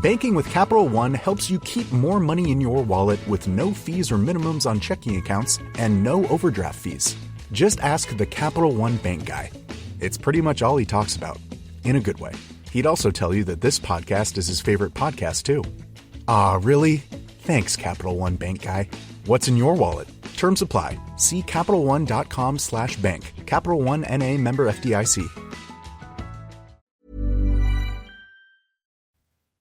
Banking with Capital One helps you keep more money in your wallet with no fees or minimums on checking accounts and no overdraft fees. Just ask the Capital One bank guy. It's pretty much all he talks about, in a good way. He'd also tell you that this podcast is his favorite podcast, too. Aw, really? Thanks, Capital One bank guy. What's in your wallet? Terms apply. See CapitalOne.com/bank. Capital One N.A. member FDIC.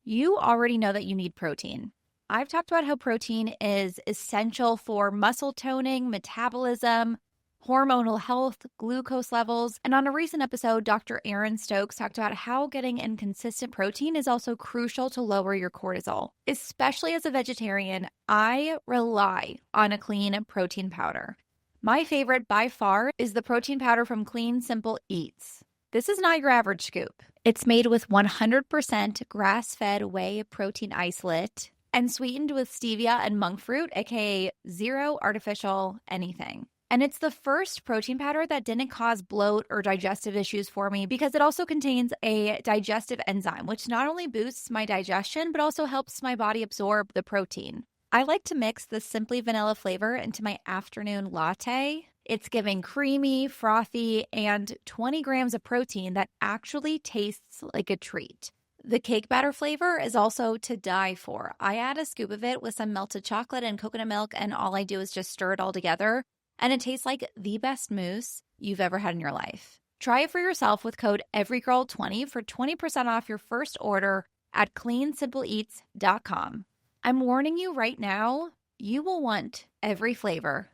You already know that you need protein. I've talked about how protein is essential for muscle toning, metabolism, hormonal health, glucose levels. And on a recent episode, Dr. Aaron Stokes talked about how getting in consistent protein is also crucial to lower your cortisol. Especially as a vegetarian, I rely on a clean protein powder. My favorite by far is the protein powder from Clean Simple Eats. This is not your average scoop. It's made with 100% grass-fed whey protein isolate and sweetened with stevia and monk fruit, aka zero artificial anything. And it's the first protein powder that didn't cause bloat or digestive issues for me because it also contains a digestive enzyme, which not only boosts my digestion, but also helps my body absorb the protein. I like to mix the Simply Vanilla flavor into my afternoon latte. It's giving creamy, frothy, and 20 grams of protein that actually tastes like a treat. The cake batter flavor is also to die for. I add a scoop of it with some melted chocolate and coconut milk, and all I do is just stir it all together. And it tastes like the best mousse you've ever had in your life. Try it for yourself with code EVERYGIRL20 for 20% off your first order at cleansimpleeats.com. I'm warning you right now, you will want every flavor.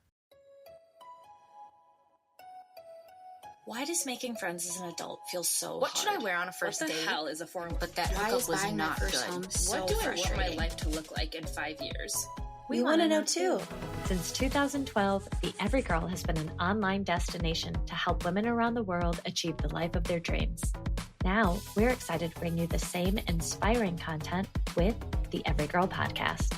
Why does making friends as an adult feel so What hard? should I wear on a first date? What the hell is a foreign? But that Why hookup is was buying my not first good. home so What do I want my frustrating? life to look like in 5 years? We want to know too. Since 2012, the Every Girl has been an online destination to help women around the world achieve the life of their dreams. Now, we're excited to bring you the same inspiring content with the Every Girl podcast.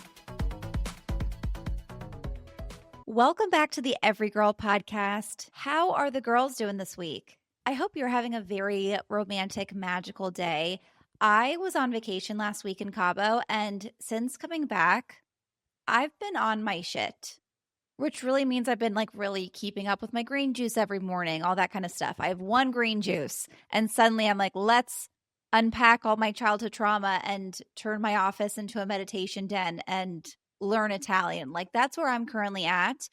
Welcome back to the Every Girl podcast. How are the girls doing this week? I hope you're having a very romantic, magical day. I was on vacation last week in Cabo, and since coming back, I've been on my shit, which really means I've been really keeping up with my green juice every morning, all that kind of stuff. I have one green juice, and suddenly I'm like, let's unpack all my childhood trauma and turn my office into a meditation den and learn Italian. That's where I'm currently at.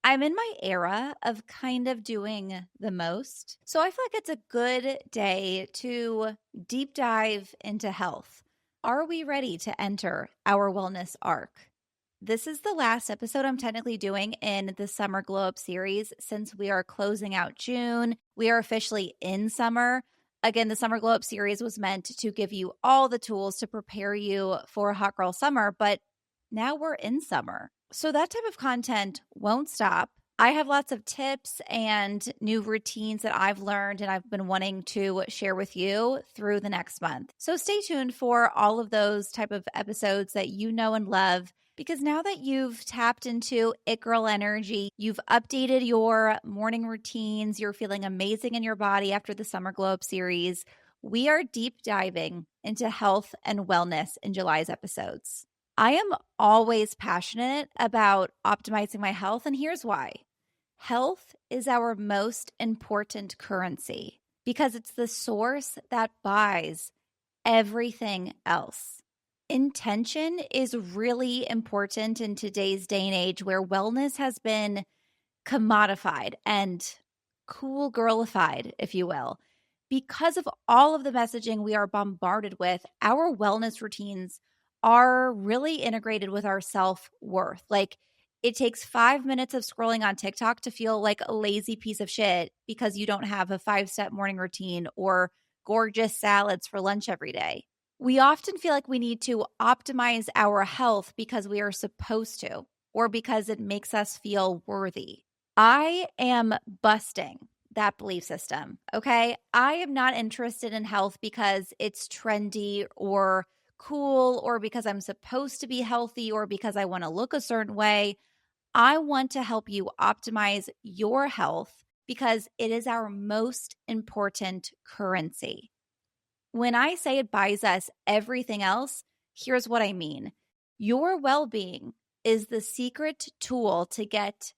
I'm in my era of kind of doing the most. So I feel like it's a good day to deep dive into health. Are we ready to enter our wellness arc? This is the last episode I'm technically doing in the Summer Glow Up series since we are closing out June. We are officially in summer. Again, the Summer Glow Up series was meant to give you all the tools to prepare you for a hot girl summer, but now we're in summer. So that type of content won't stop. I have lots of tips and new routines that I've learned and I've been wanting to share with you through the next month. So stay tuned for all of those type of episodes that you know and love. Because now that you've tapped into It Girl energy, you've updated your morning routines, you're feeling amazing in your body after the Summer Glow Up series, we are deep diving into health and wellness in July's episodes. I am always passionate about optimizing my health, and here's why. Health is our most important currency because it's the source that buys everything else. Intention is really important in today's day and age where wellness has been commodified and cool girlified, if you will. Because of all of the messaging we are bombarded with, our wellness routines are really integrated with our self-worth. It takes 5 minutes of scrolling on TikTok to feel like a lazy piece of shit because you don't have a 5-step morning routine or gorgeous salads for lunch every day. We often feel like we need to optimize our health because we are supposed to or because it makes us feel worthy. I am busting that belief system, okay? I am not interested in health because it's trendy or cool or because I'm supposed to be healthy or because I want to look a certain way. I want to help you optimize your health because it is our most important currency. When I say it buys us everything else, Here's what I mean. Your well-being is the secret tool to get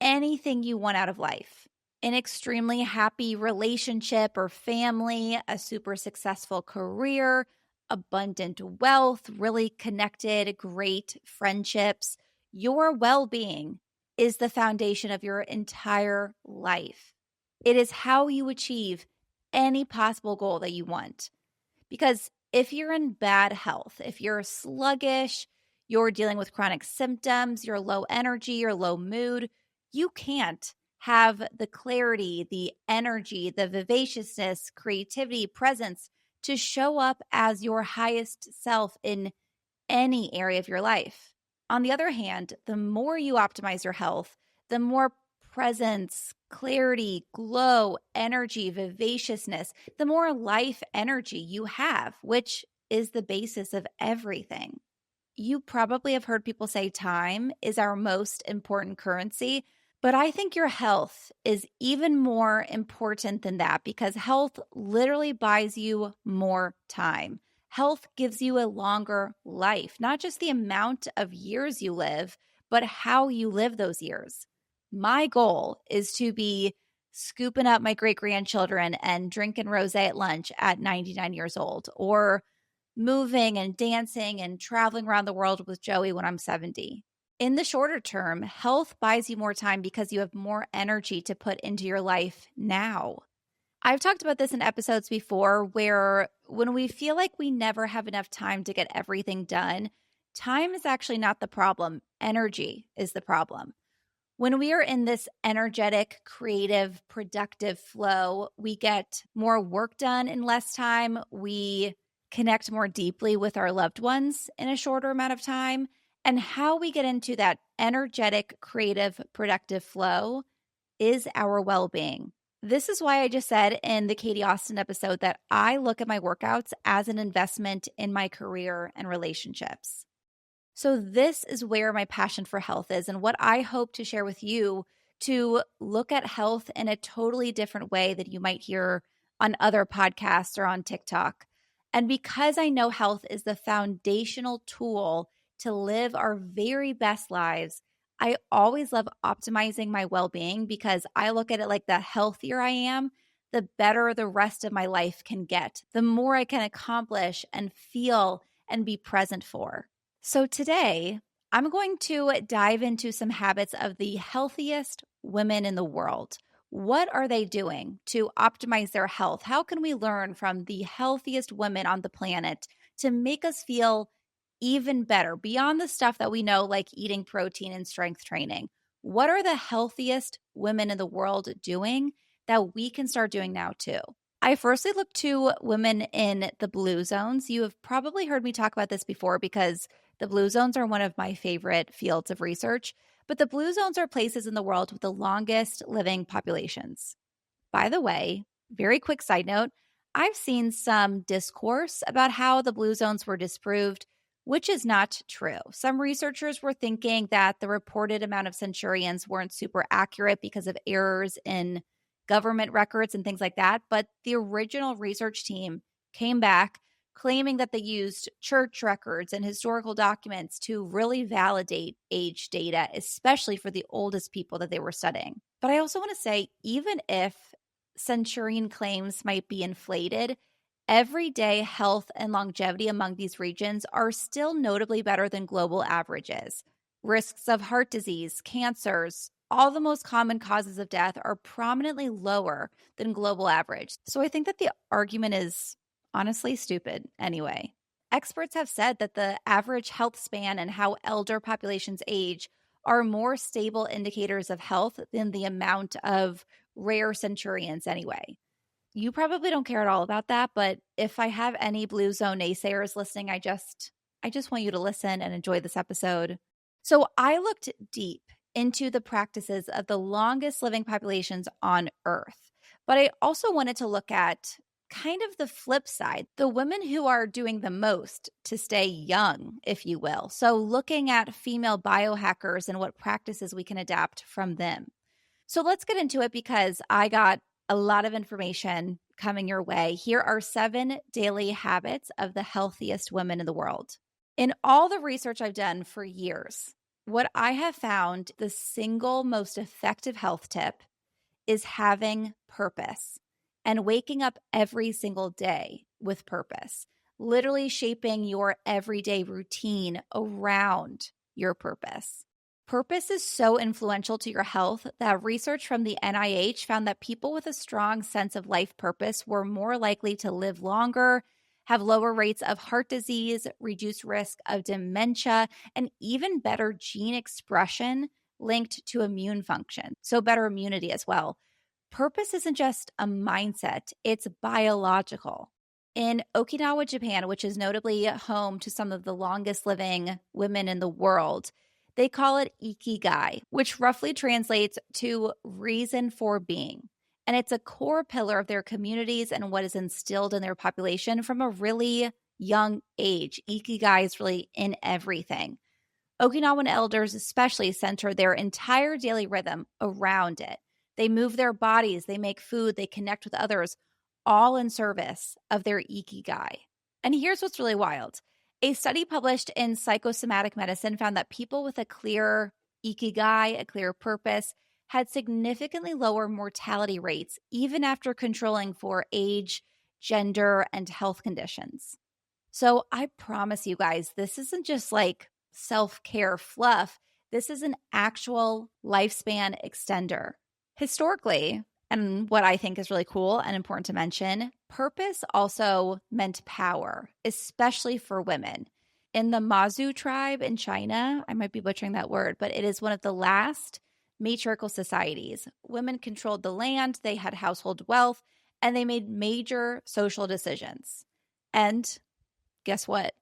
anything you want out of life. An extremely happy relationship or family, a super successful career, abundant wealth, really connected, great friendships. Your well-being is the foundation of your entire life. It is how you achieve any possible goal that you want. Because if you're in bad health, if you're sluggish, you're dealing with chronic symptoms, you're low energy, you're low mood, you can't have the clarity, the energy, the vivaciousness, creativity, presence to show up as your highest self in any area of your life. On the other hand, the more you optimize your health, the more presence, clarity, glow, energy, vivaciousness, the more life energy you have, which is the basis of everything. You probably have heard people say time is our most important currency, but I think your health is even more important than that because health literally buys you more time. Health gives you a longer life, not just the amount of years you live, but how you live those years. My goal is to be scooping up my great-grandchildren and drinking rosé at lunch at 99 years old, or moving and dancing and traveling around the world with Joey when I'm 70. In the shorter term, health buys you more time because you have more energy to put into your life now. I've talked about this in episodes before where when we feel like we never have enough time to get everything done, time is actually not the problem. Energy is the problem. When we are in this energetic, creative, productive flow, we get more work done in less time. We connect more deeply with our loved ones in a shorter amount of time. And how we get into that energetic, creative, productive flow is our well-being. This is why I just said in the Katie Austin episode that I look at my workouts as an investment in my career and relationships. So this is where my passion for health is and what I hope to share with you to look at health in a totally different way that you might hear on other podcasts or on TikTok. And because I know health is the foundational tool to live our very best lives, I always love optimizing my well-being because I look at it like the healthier I am, the better the rest of my life can get, the more I can accomplish and feel and be present for. So today, I'm going to dive into some habits of the healthiest women in the world. What are they doing to optimize their health? How can we learn from the healthiest women on the planet to make us feel even better beyond the stuff that we know, like eating protein and strength training? What are the healthiest women in the world doing that we can start doing now too? I firstly look to women in the blue zones. You have probably heard me talk about this before because the blue zones are one of my favorite fields of research, but the blue zones are places in the world with the longest living populations. By the way, very quick side note, I've seen some discourse about how the blue zones were disproved, which is not true. Some researchers were thinking that the reported amount of centurions weren't super accurate because of errors in government records and things like that, but the original research team came back claiming that they used church records and historical documents to really validate age data, especially for the oldest people that they were studying. But I also want to say, even if centurion claims might be inflated, everyday health and longevity among these regions are still notably better than global averages. Risks of heart disease, cancers, all the most common causes of death are prominently lower than global average. So I think that the argument is honestly stupid anyway. Experts have said that the average health span and how elder populations age are more stable indicators of health than the amount of rare centurions anyway. You probably don't care at all about that, but if I have any blue zone naysayers listening, I just want you to listen and enjoy this episode. So I looked deep into the practices of the longest living populations on Earth, but I also wanted to look at kind of the flip side, the women who are doing the most to stay young, if you will. So looking at female biohackers and what practices we can adapt from them. So let's get into it because I got a lot of information coming your way. Here are 7 daily habits of the healthiest women in the world. In all the research I've done for years, what I have found the single most effective health tip is having purpose and waking up every single day with purpose, literally shaping your everyday routine around your purpose. Purpose is so influential to your health that research from the NIH found that people with a strong sense of life purpose were more likely to live longer, have lower rates of heart disease, reduced risk of dementia, and even better gene expression linked to immune function, so better immunity as well. Purpose isn't just a mindset, it's biological. In Okinawa, Japan, which is notably home to some of the longest living women in the world, they call it ikigai, which roughly translates to reason for being. And it's a core pillar of their communities and what is instilled in their population from a really young age. Ikigai is really in everything. Okinawan elders especially center their entire daily rhythm around it. They move their bodies, they make food, they connect with others, all in service of their ikigai. And here's what's really wild. A study published in Psychosomatic Medicine found that people with a clear ikigai, a clear purpose, had significantly lower mortality rates, even after controlling for age, gender, and health conditions. So I promise you guys, this isn't just like self-care fluff. This is an actual lifespan extender. Historically, and what I think is really cool and important to mention, purpose also meant power, especially for women. In the Mazu tribe in China, I might be butchering that word, but it is one of the last matriarchal societies. Women controlled the land, they had household wealth, and they made major social decisions. And guess what?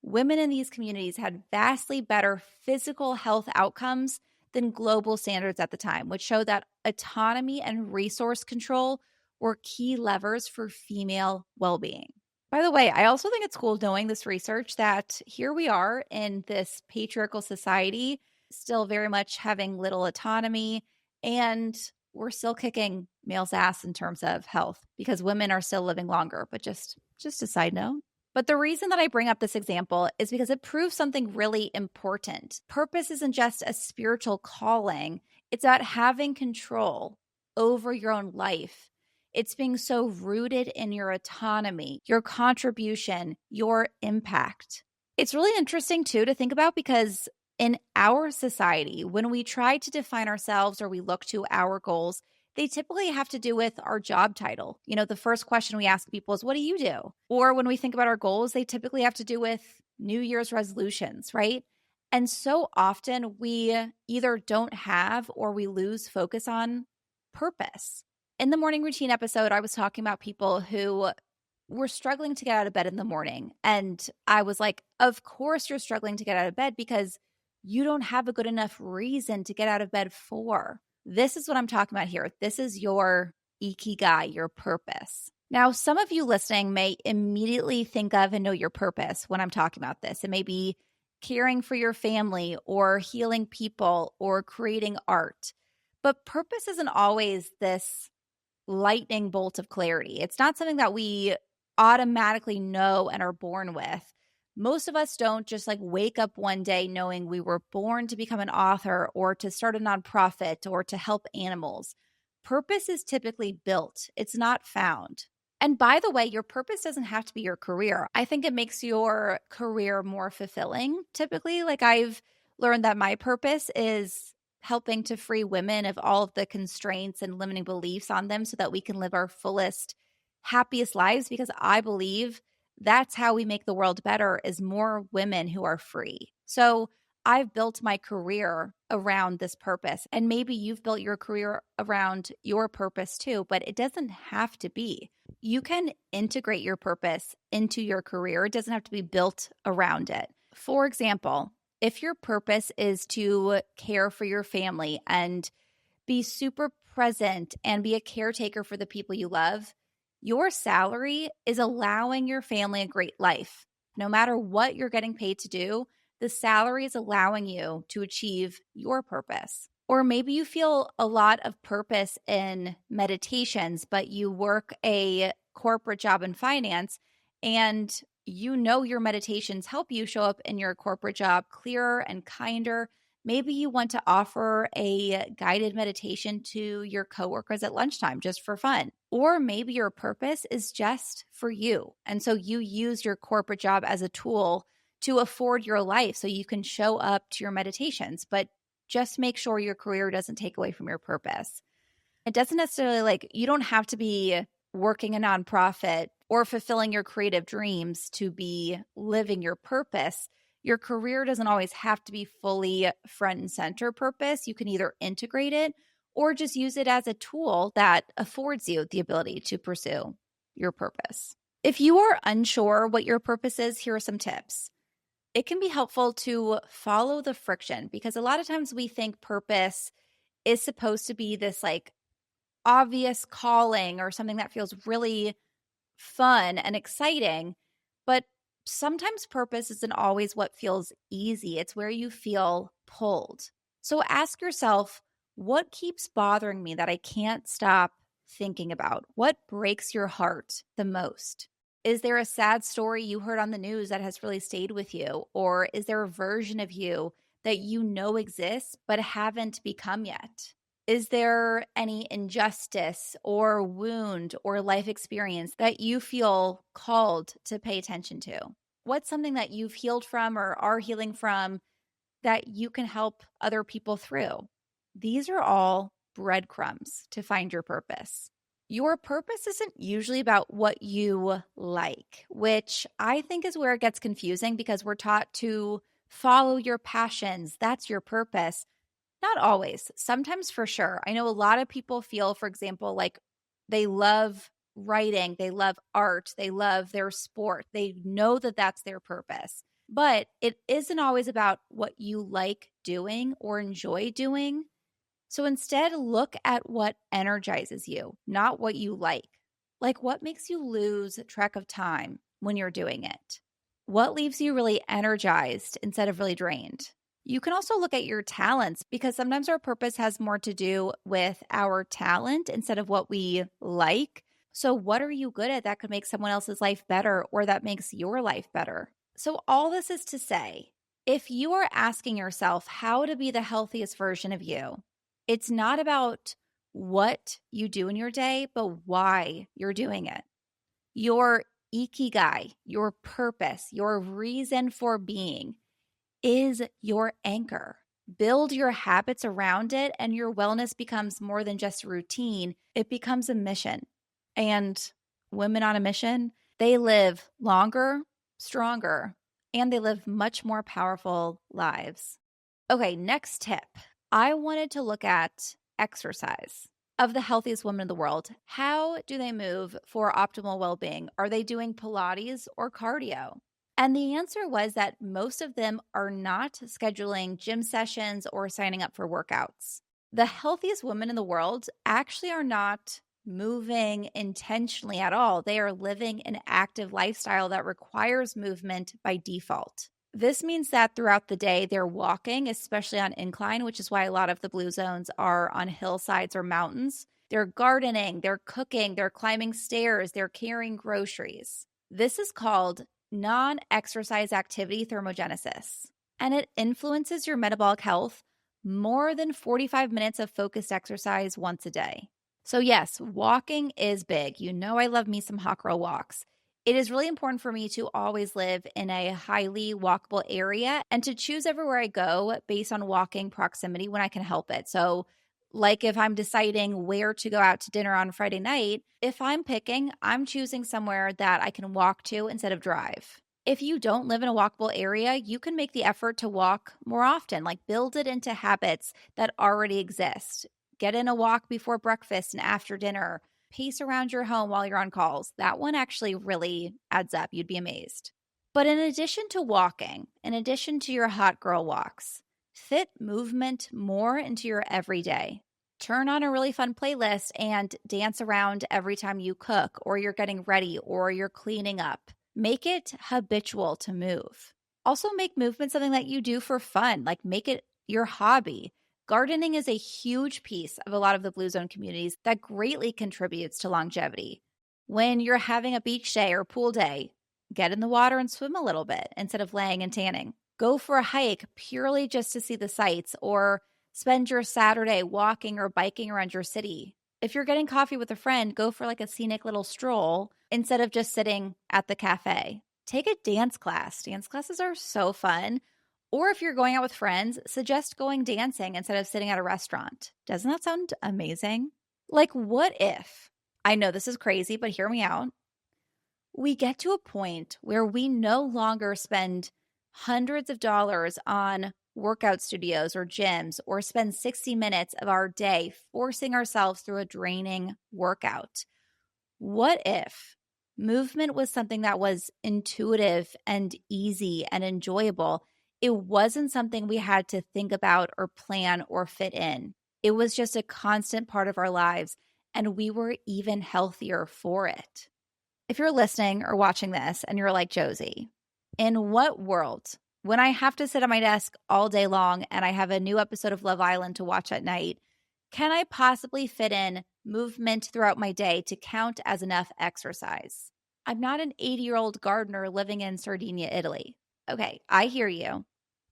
Women in these communities had vastly better physical health outcomes than global standards at the time, which showed that autonomy and resource control were key levers for female well-being. By the way, I also think it's cool knowing this research that here we are in this patriarchal society, still very much having little autonomy, and we're still kicking males' ass in terms of health because women are still living longer. But just a side note. But the reason that I bring up this example is because it proves something really important. Purpose isn't just a spiritual calling. It's about having control over your own life. It's being so rooted in your autonomy, your contribution, your impact. It's really interesting too to think about because in our society, when we try to define ourselves or we look to our goals, they typically have to do with our job title. You know, the first question we ask people is, what do you do? Or when we think about our goals, they typically have to do with New Year's resolutions, right? And so often we either don't have or we lose focus on purpose. In the morning routine episode, I was talking about people who were struggling to get out of bed in the morning. And I was like, of course you're struggling to get out of bed because you don't have a good enough reason to get out of bed for. This is what I'm talking about here. This is your ikigai, your purpose. Now, some of you listening may immediately think of and know your purpose when I'm talking about this. It may be caring for your family or healing people or creating art. But purpose isn't always this lightning bolt of clarity. It's not something that we automatically know and are born with. Most of us don't just like wake up one day knowing we were born to become an author or to start a nonprofit or to help animals. Purpose is typically built. It's not found. And by the way, your purpose doesn't have to be your career. I think it makes your career more fulfilling. Typically, like I've learned that my purpose is helping to free women of all of the constraints and limiting beliefs on them so that we can live our fullest, happiest lives, because I believe that's how we make the world better is more women who are free. So I've built my career around this purpose. And maybe you've built your career around your purpose too, but it doesn't have to be. You can integrate your purpose into your career. It doesn't have to be built around it. For example, if your purpose is to care for your family and be super present and be a caretaker for the people you love, your salary is allowing your family a great life. No matter what you're getting paid to do, the salary is allowing you to achieve your purpose. Or maybe you feel a lot of purpose in meditations, but you work a corporate job in finance and You know your meditations help you show up in your corporate job clearer and kinder. Maybe you want to offer a guided meditation to your coworkers at lunchtime just for fun. Or maybe your purpose is just for you. And so you use your corporate job as a tool to afford your life so you can show up to your meditations, but just make sure your career doesn't take away from your purpose. It doesn't necessarily you don't have to be working a nonprofit or fulfilling your creative dreams to be living your purpose. Your career doesn't always have to be fully front and center purpose. You can either integrate it or just use it as a tool that affords you the ability to pursue your purpose. If you are unsure what your purpose is, here are some tips. It can be helpful to follow the friction because a lot of times we think purpose is supposed to be this obvious calling or something that feels really fun and exciting, but sometimes purpose isn't always what feels easy. It's where you feel pulled. So ask yourself, what keeps bothering me that I can't stop thinking about? What breaks your heart the most? Is there a sad story you heard on the news that has really stayed with you? Or is there a version of you that you know exists but haven't become yet? Is there any injustice or wound or life experience that you feel called to pay attention to? What's something that you've healed from or are healing from that you can help other people through? These are all breadcrumbs to find your purpose. Your purpose isn't usually about what you like, which I think is where it gets confusing because we're taught to follow your passions. That's your purpose. Not always. Sometimes for sure. I know a lot of people feel, for example, they love writing, they love art, they love their sport. They know that that's their purpose. But it isn't always about what you like doing or enjoy doing. So instead, look at what energizes you, not what you like. Like what makes you lose track of time when you're doing it? What leaves you really energized instead of really drained? You can also look at your talents because sometimes our purpose has more to do with our talent instead of what we like. So what are you good at that could make someone else's life better or that makes your life better? So all this is to say, if you are asking yourself how to be the healthiest version of you, it's not about what you do in your day, but why you're doing it. Your ikigai, your purpose, your reason for being is your anchor. Build your habits around it, and your wellness becomes more than just a routine. It becomes a mission. And women on a mission, they live longer, stronger, and they live much more powerful lives. Okay, next tip. I wanted to look at exercise. Of the healthiest women in the world, how do they move for optimal well-being? Are they doing Pilates or cardio? And the answer was that most of them are not scheduling gym sessions or signing up for workouts. The healthiest women in the world actually are not moving intentionally at all. They are living an active lifestyle that requires movement by default. This means that throughout the day, they're walking, especially on incline, which is why a lot of the blue zones are on hillsides or mountains. They're gardening, they're cooking, they're climbing stairs, they're carrying groceries. This is called non-exercise activity thermogenesis, and it influences your metabolic health more than 45 minutes of focused exercise once a day. So yes, walking is big. You know I love me some hot girl walks. It is really important for me to always live in a highly walkable area and to choose everywhere I go based on walking proximity when I can help it. So like if I'm deciding where to go out to dinner on Friday night, if I'm picking, I'm choosing somewhere that I can walk to instead of drive. If you don't live in a walkable area, you can make the effort to walk more often, like build it into habits that already exist. Get in a walk before breakfast and after dinner. Pace around your home while you're on calls. That one actually really adds up. You'd be amazed. But in addition to walking, in addition to your hot girl walks, fit movement more into your everyday. Turn on a really fun playlist and dance around every time you cook or you're getting ready or you're cleaning up. Make it habitual to move. Also make movement something that you do for fun, like make it your hobby. Gardening is a huge piece of a lot of the Blue Zone communities that greatly contributes to longevity. When you're having a beach day or pool day, get in the water and swim a little bit instead of laying and tanning. Go for a hike purely just to see the sights, or spend your Saturday walking or biking around your city. If you're getting coffee with a friend, go for like a scenic little stroll instead of just sitting at the cafe. Take a dance class. Dance classes are so fun. Or if you're going out with friends, suggest going dancing instead of sitting at a restaurant. Doesn't that sound amazing? Like, what if, I know this is crazy, but hear me out, we get to a point where we no longer spend hundreds of dollars on workout studios or gyms, or spend 60 minutes of our day forcing ourselves through a draining workout? What if movement was something that was intuitive and easy and enjoyable? It wasn't something we had to think about or plan or fit in. It was just a constant part of our lives, and we were even healthier for it. If you're listening or watching this and you're like, Josie, in what world, when I have to sit at my desk all day long and I have a new episode of Love Island to watch at night, can I possibly fit in movement throughout my day to count as enough exercise? I'm not an 80-year-old gardener living in Sardinia, Italy. Okay, I hear you.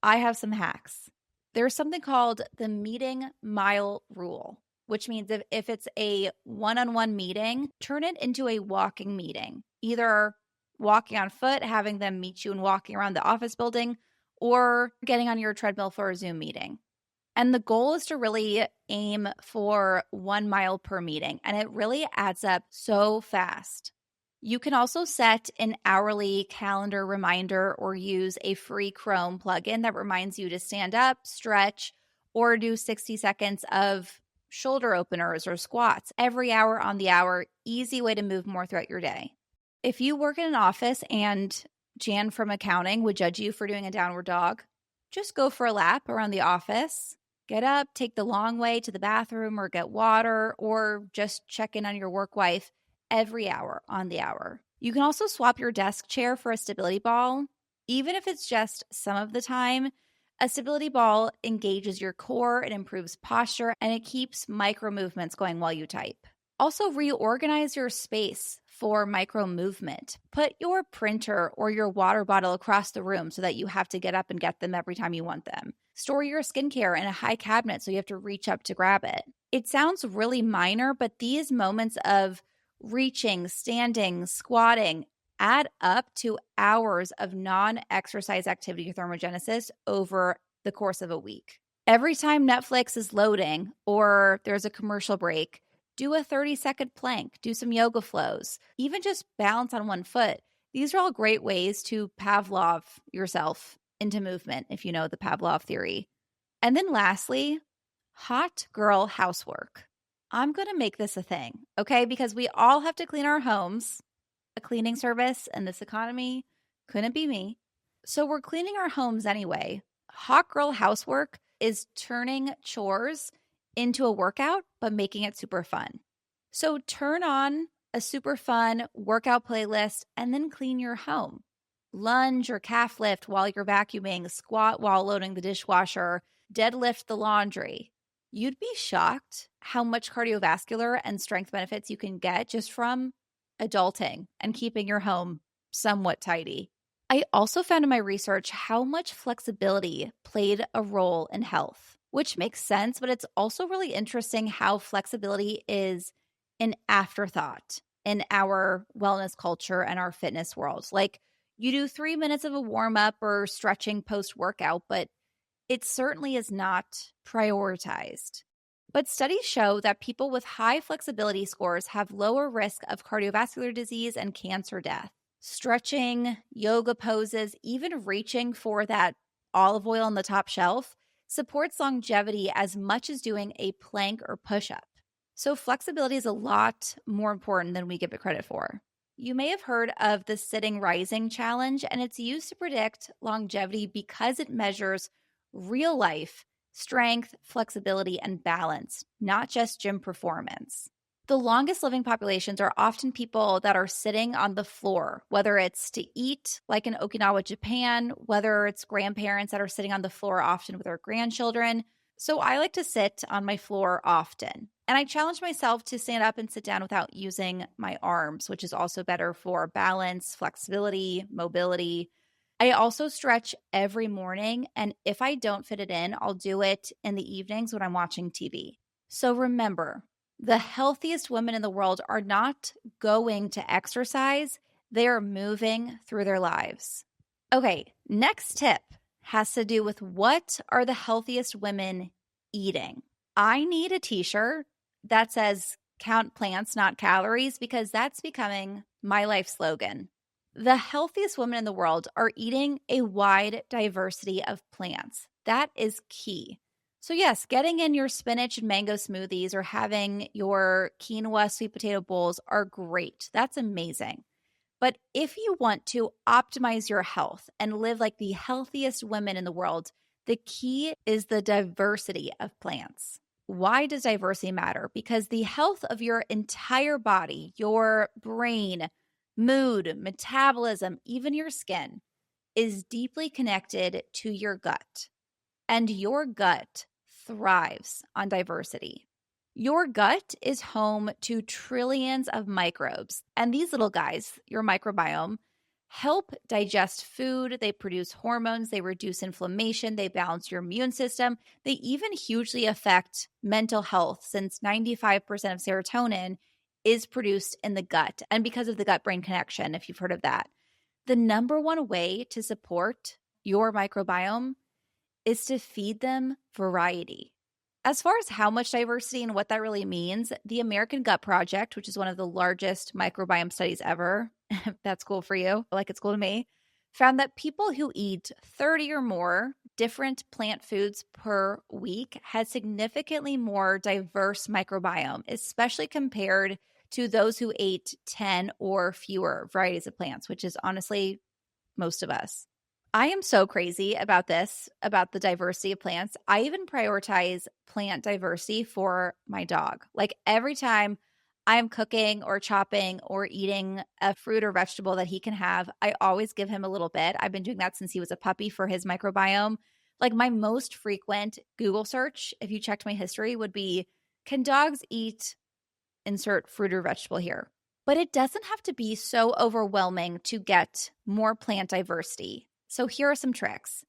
I have some hacks. There's something called the meeting mile rule, which means if it's a one-on-one meeting, turn it into a walking meeting. Either walking on foot, having them meet you and walking around the office building, or getting on your treadmill for a Zoom meeting. And the goal is to really aim for 1 mile per meeting, and it really adds up so fast. You can also set an hourly calendar reminder or use a free Chrome plugin that reminds you to stand up, stretch, or do 60 seconds of shoulder openers or squats every hour on the hour. Easy way to move more throughout your day. If you work in an office and Jan from accounting would judge you for doing a downward dog, just go for a lap around the office. Get up, take the long way to the bathroom or get water, or just check in on your work wife every hour on the hour. You can also swap your desk chair for a stability ball. Even if it's just some of the time, a stability ball engages your core, it improves posture, and it keeps micro movements going while you type. Also, reorganize your space for micro movement. Put your printer or your water bottle across the room so that you have to get up and get them every time you want them. Store your skincare in a high cabinet so you have to reach up to grab it. It sounds really minor, but these moments of reaching, standing, squatting add up to hours of non-exercise activity thermogenesis over the course of a week. Every time Netflix is loading or there's a commercial break, do a 30-second plank, do some yoga flows, even just balance on one foot. These are all great ways to Pavlov yourself into movement, if you know the Pavlov theory. And then lastly, hot girl housework. I'm going to make this a thing, okay? Because we all have to clean our homes. A cleaning service in this economy couldn't be me. So we're cleaning our homes anyway. Hot girl housework is turning chores into a workout, but making it super fun. So turn on a super fun workout playlist and then clean your home. Lunge or calf lift while you're vacuuming, squat while loading the dishwasher, deadlift the laundry. You'd be shocked how much cardiovascular and strength benefits you can get just from adulting and keeping your home somewhat tidy. I also found in my research how much flexibility played a role in health, which makes sense, but it's also really interesting how flexibility is an afterthought in our wellness culture and our fitness world. Like, you do 3 minutes of a warm-up or stretching post-workout, but it certainly is not prioritized. But studies show that people with high flexibility scores have lower risk of cardiovascular disease and cancer death. Stretching, yoga poses, even reaching for that olive oil on the top shelf supports longevity as much as doing a plank or push-up. So flexibility is a lot more important than we give it credit for. You may have heard of the sitting rising challenge, and it's used to predict longevity because it measures real life strength, flexibility, and balance, not just gym performance. The longest living populations are often people that are sitting on the floor, whether it's to eat, like in Okinawa, Japan, whether it's grandparents that are sitting on the floor often with their grandchildren. So I like to sit on my floor often, and I challenge myself to stand up and sit down without using my arms, which is also better for balance, flexibility, mobility. I also stretch every morning, and if I don't fit it in, I'll do it in the evenings when I'm watching TV. So remember, the healthiest women in the world are not going to exercise, they are moving through their lives. Okay, next tip has to do with what are the healthiest women eating. I need a t-shirt that says count plants, not calories, because that's becoming my life slogan. The healthiest women in the world are eating a wide diversity of plants. That is key. So yes, getting in your spinach and mango smoothies or having your quinoa sweet potato bowls are great. That's amazing. But if you want to optimize your health and live like the healthiest women in the world, the key is the diversity of plants. Why does diversity matter? Because the health of your entire body, your brain, mood, metabolism, even your skin, is deeply connected to your gut. And your gut thrives on diversity. Your gut is home to trillions of microbes. And these little guys, your microbiome, help digest food. They produce hormones. They reduce inflammation. They balance your immune system. They even hugely affect mental health, since 95% of serotonin is produced in the gut. And because of the gut-brain connection, if you've heard of that, the number one way to support your microbiome is to feed them variety. As far as how much diversity and what that really means, the American Gut Project, which is one of the largest microbiome studies ever, if that's cool for you, like it's cool to me, found that people who eat 30 or more different plant foods per week had significantly more diverse microbiome, especially compared to those who ate 10 or fewer varieties of plants, which is honestly most of us. I am so crazy about this, about the diversity of plants. I even prioritize plant diversity for my dog. Like every time I'm cooking or chopping or eating a fruit or vegetable that he can have, I always give him a little bit. I've been doing that since he was a puppy for his microbiome. Like my most frequent Google search, if you checked my history, would be, can dogs eat insert fruit or vegetable here? But it doesn't have to be so overwhelming to get more plant diversity. So here are some tricks.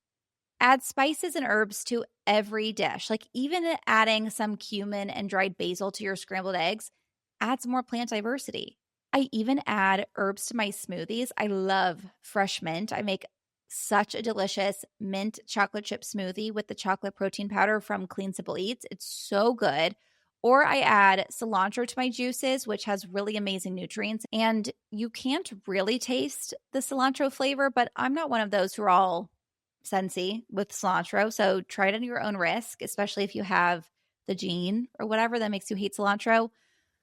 Add spices and herbs to every dish. Like even adding some cumin and dried basil to your scrambled eggs adds more plant diversity. I even add herbs to my smoothies. I love fresh mint. I make such a delicious mint chocolate chip smoothie with the chocolate protein powder from Clean Simple Eats. It's so good. Or I add cilantro to my juices, which has really amazing nutrients. And you can't really taste the cilantro flavor, but I'm not one of those who are all sensey with cilantro. So try it at your own risk, especially if you have the gene or whatever that makes you hate cilantro.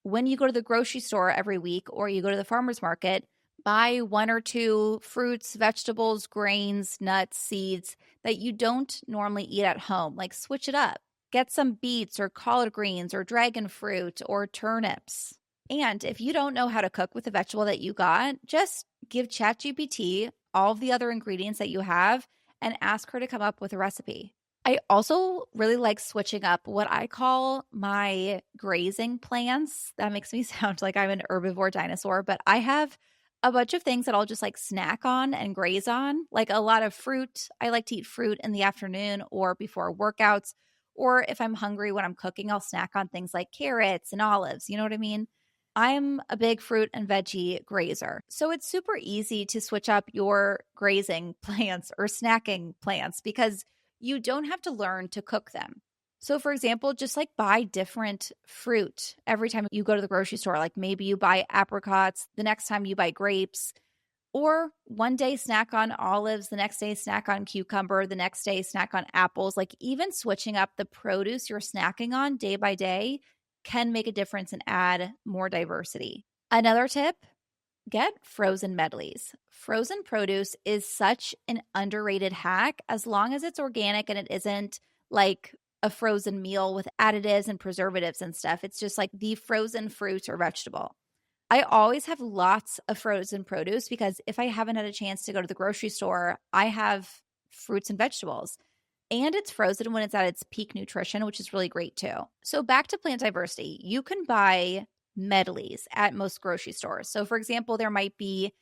When you go to the grocery store every week or you go to the farmer's market, buy one or two fruits, vegetables, grains, nuts, seeds that you don't normally eat at home. Like switch it up. Get some beets or collard greens or dragon fruit or turnips. And if you don't know how to cook with the vegetable that you got, just give ChatGPT all of the other ingredients that you have and ask her to come up with a recipe. I also really like switching up what I call my grazing plants. That makes me sound like I'm an herbivore dinosaur, but I have a bunch of things that I'll just like snack on and graze on, like a lot of fruit. I like to eat fruit in the afternoon or before workouts. Or if I'm hungry when I'm cooking, I'll snack on things like carrots and olives. You know what I mean? I'm a big fruit and veggie grazer. So it's super easy to switch up your grazing plants or snacking plants because you don't have to learn to cook them. So for example, just like buy different fruit every time you go to the grocery store. Like maybe you buy apricots, the next time you buy grapes. Or one day snack on olives, the next day snack on cucumber, the next day snack on apples. Like even switching up the produce you're snacking on day by day can make a difference and add more diversity. Another tip, get frozen medleys. Frozen produce is such an underrated hack as long as it's organic and it isn't like a frozen meal with additives and preservatives and stuff. It's just like the frozen fruit or vegetable. I always have lots of frozen produce because if I haven't had a chance to go to the grocery store, I have fruits and vegetables. And it's frozen when it's at its peak nutrition, which is really great too. So back to plant diversity, you can buy medleys at most grocery stores. So for example, there might be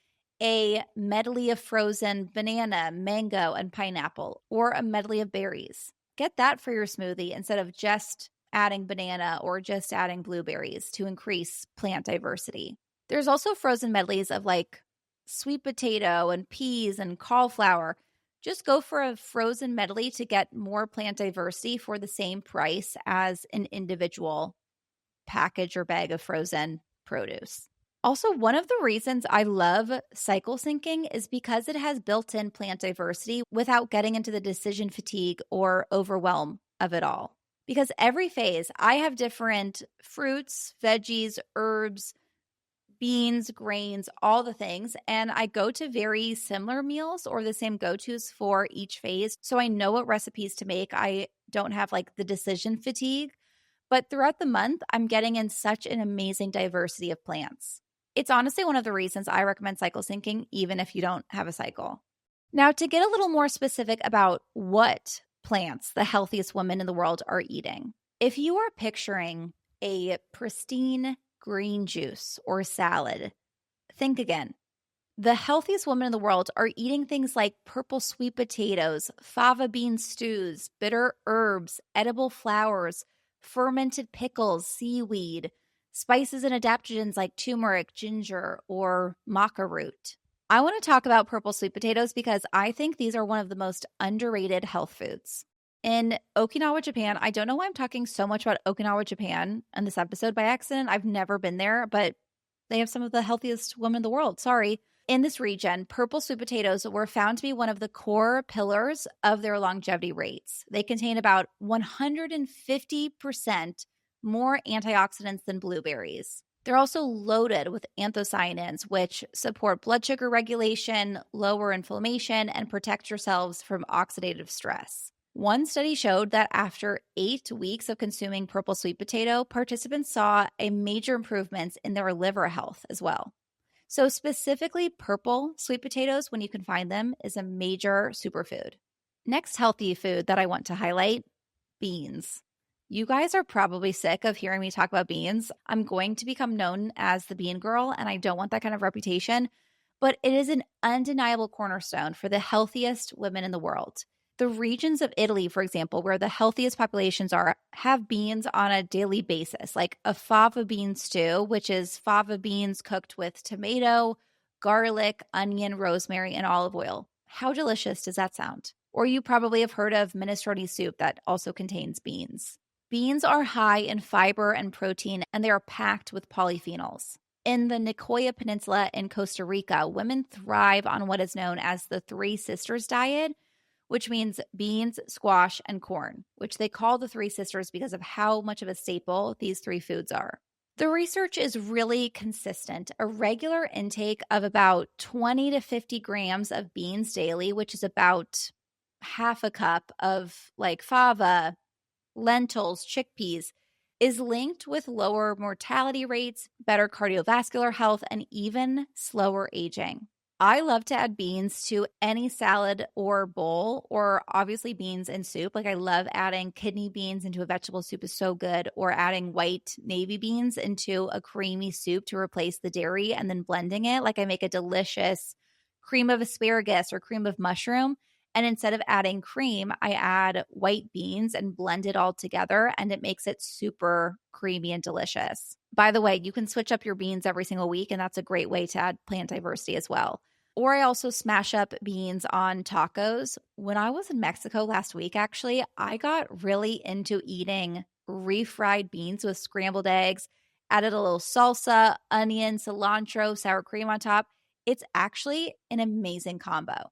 a medley of frozen banana, mango, and pineapple, or a medley of berries. Get that for your smoothie instead of just adding banana or just adding blueberries to increase plant diversity. There's also frozen medleys of like sweet potato and peas and cauliflower. Just go for a frozen medley to get more plant diversity for the same price as an individual package or bag of frozen produce. Also, one of the reasons I love cycle syncing is because it has built-in plant diversity without getting into the decision fatigue or overwhelm of it all. Because every phase, I have different fruits, veggies, herbs, beans, grains, all the things. And I go to very similar meals or the same go-tos for each phase. So I know what recipes to make. I don't have like the decision fatigue. But throughout the month, I'm getting in such an amazing diversity of plants. It's honestly one of the reasons I recommend cycle syncing, even if you don't have a cycle. Now, to get a little more specific about what plants the healthiest women in the world are eating, if you are picturing a pristine green juice or salad, think again. The healthiest women in the world are eating things like purple sweet potatoes, fava bean stews, bitter herbs, edible flowers, fermented pickles, seaweed, spices and adaptogens like turmeric, ginger, or maca root. I want to talk about purple sweet potatoes because I think these are one of the most underrated health foods. In Okinawa, Japan, I don't know why I'm talking so much about Okinawa, Japan in this episode by accident. I've never been there, but they have some of the healthiest women in the world. Sorry. In this region, purple sweet potatoes were found to be one of the core pillars of their longevity rates. They contain about 150% more antioxidants than blueberries. They're also loaded with anthocyanins, which support blood sugar regulation, lower inflammation, and protect yourselves from oxidative stress. One study showed that after 8 weeks of consuming purple sweet potato, participants saw a major improvements in their liver health as well. So specifically purple sweet potatoes, when you can find them, is a major superfood. Next healthy food that I want to highlight, beans. You guys are probably sick of hearing me talk about beans. I'm going to become known as the bean girl, and I don't want that kind of reputation, but it is an undeniable cornerstone for the healthiest women in the world. The regions of Italy, for example, where the healthiest populations are, have beans on a daily basis, like a fava bean stew, which is fava beans cooked with tomato, garlic, onion, rosemary, and olive oil. How delicious does that sound? Or you probably have heard of minestrone soup that also contains beans. Beans are high in fiber and protein, and they are packed with polyphenols. In the Nicoya Peninsula in Costa Rica, women thrive on what is known as the Three Sisters diet, which means beans, squash, and corn, which they call the Three Sisters because of how much of a staple these three foods are. The research is really consistent. A regular intake of about 20 to 50 grams of beans daily, which is about half a cup of like fava, lentils, chickpeas, is linked with lower mortality rates, better cardiovascular health, and even slower aging. I love to add beans to any salad or bowl, or obviously beans in soup. Like I love adding kidney beans into a vegetable soup is so good, or adding white navy beans into a creamy soup to replace the dairy and then blending it. Like I make a delicious cream of asparagus or cream of mushroom. And instead of adding cream, I add white beans and blend it all together, and it makes it super creamy and delicious. By the way, you can switch up your beans every single week, and that's a great way to add plant diversity as well. Or I also smash up beans on tacos. When I was in Mexico last week, actually, I got really into eating refried beans with scrambled eggs, added a little salsa, onion, cilantro, sour cream on top. It's actually an amazing combo.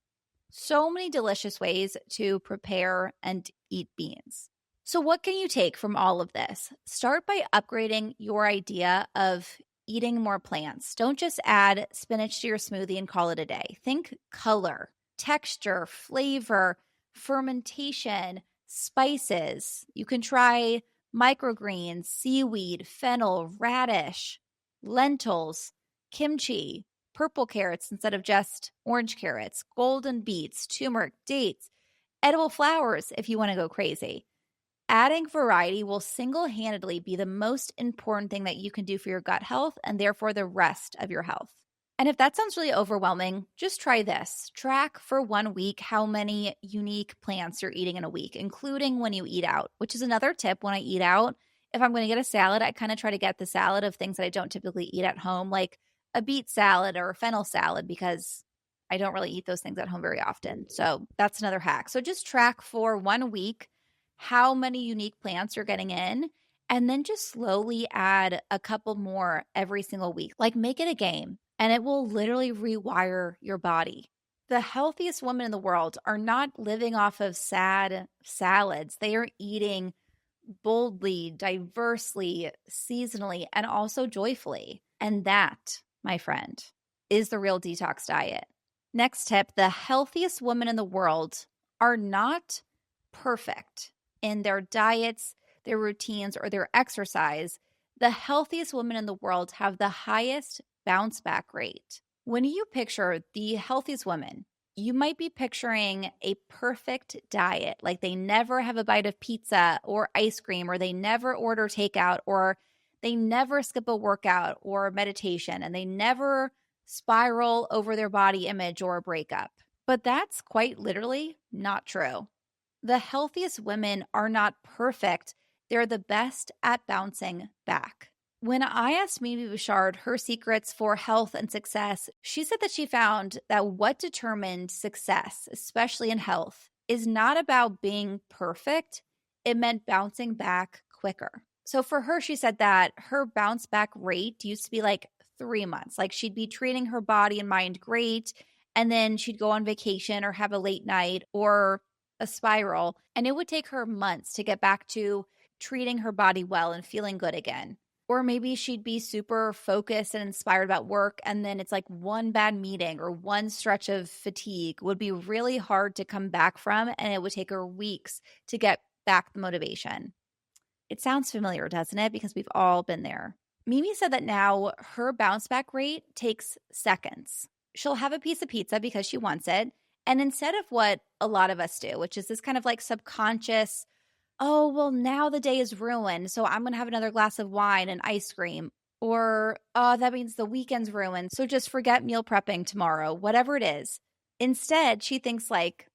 So many delicious ways to prepare and eat beans. So what can you take from all of this? Start by upgrading your idea of eating more plants. Don't just add spinach to your smoothie and call it a day. Think color, texture, flavor, fermentation, spices. You can try microgreens, seaweed, fennel, radish, lentils, kimchi, purple carrots instead of just orange carrots, golden beets, turmeric, dates. edible flowers if you want to go crazy. Adding variety will single-handedly be the most important thing that you can do for your gut health and therefore the rest of your health. And if that sounds really overwhelming, just try this. Track for 1 week how many unique plants you're eating in a week, including when you eat out, which is another tip when I eat out. If I'm going to get a salad, I kind of try to get the salad of things that I don't typically eat at home, like a beet salad or a fennel salad, because I don't really eat those things at home very often. So that's another hack. So just track for 1 week how many unique plants you're getting in, and then just slowly add a couple more every single week. Like make it a game, and it will literally rewire your body. The healthiest women in the world are not living off of sad salads. They are eating boldly, diversely, seasonally, and also joyfully. And that, my friend, is the real detox diet. Next tip, the healthiest women in the world are not perfect in their diets, their routines, or their exercise. The healthiest women in the world have the highest bounce back rate. When you picture the healthiest women, you might be picturing a perfect diet, like they never have a bite of pizza or ice cream, or they never order takeout, or they never skip a workout or meditation, and they never spiral over their body image or a breakup. But that's quite literally not true. The healthiest women are not perfect. They're the best at bouncing back. When I asked Mimi Bouchard her secrets for health and success, she said that she found that what determined success, especially in health, is not about being perfect. It meant bouncing back quicker. So for her, she said that her bounce back rate used to be like 3 months. Like she'd be treating her body and mind great, and then she'd go on vacation or have a late night or a spiral, and it would take her months to get back to treating her body well and feeling good again. Or maybe she'd be super focused and inspired about work, and then it's like one bad meeting or one stretch of fatigue would be really hard to come back from, and it would take her weeks to get back the motivation. It sounds familiar, doesn't it? Because we've all been there. Mimi said that now her bounce back rate takes seconds. She'll have a piece of pizza because she wants it, and instead of what a lot of us do, which is this kind of like subconscious, oh, well, now the day is ruined, so I'm going to have another glass of wine and ice cream. Or, oh, that means the weekend's ruined, so just forget meal prepping tomorrow, whatever it is. Instead, she thinks like,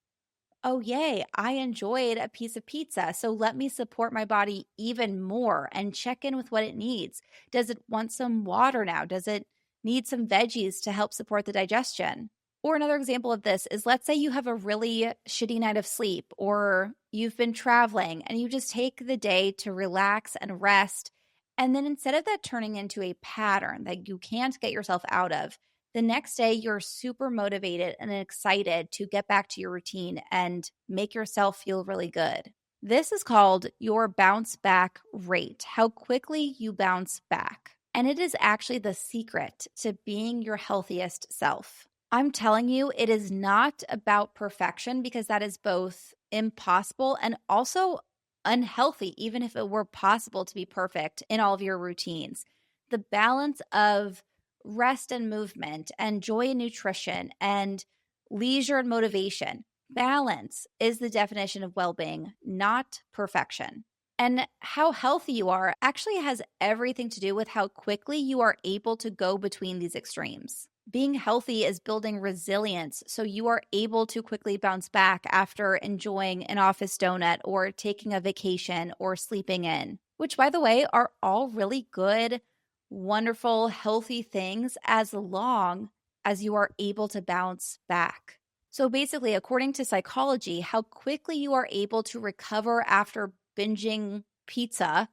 oh, yay, I enjoyed a piece of pizza, so let me support my body even more and check in with what it needs. Does it want some water now? Does it need some veggies to help support the digestion? Or another example of this is, let's say you have a really shitty night of sleep, or you've been traveling and you just take the day to relax and rest. And then instead of that turning into a pattern that you can't get yourself out of, the next day you're super motivated and excited to get back to your routine and make yourself feel really good. This is called your bounce back rate, how quickly you bounce back. And it is actually the secret to being your healthiest self. I'm telling you, it is not about perfection, because that is both impossible and also unhealthy, even if it were possible to be perfect in all of your routines. The balance of rest and movement and joy and nutrition and leisure and motivation. Balance is the definition of well-being, not perfection. And how healthy you are actually has everything to do with how quickly you are able to go between these extremes. Being healthy is building resilience, so you are able to quickly bounce back after enjoying an office donut or taking a vacation or sleeping in, which, by the way, are all really good, wonderful, healthy things as long as you are able to bounce back. So basically, according to psychology, how quickly you are able to recover after binging pizza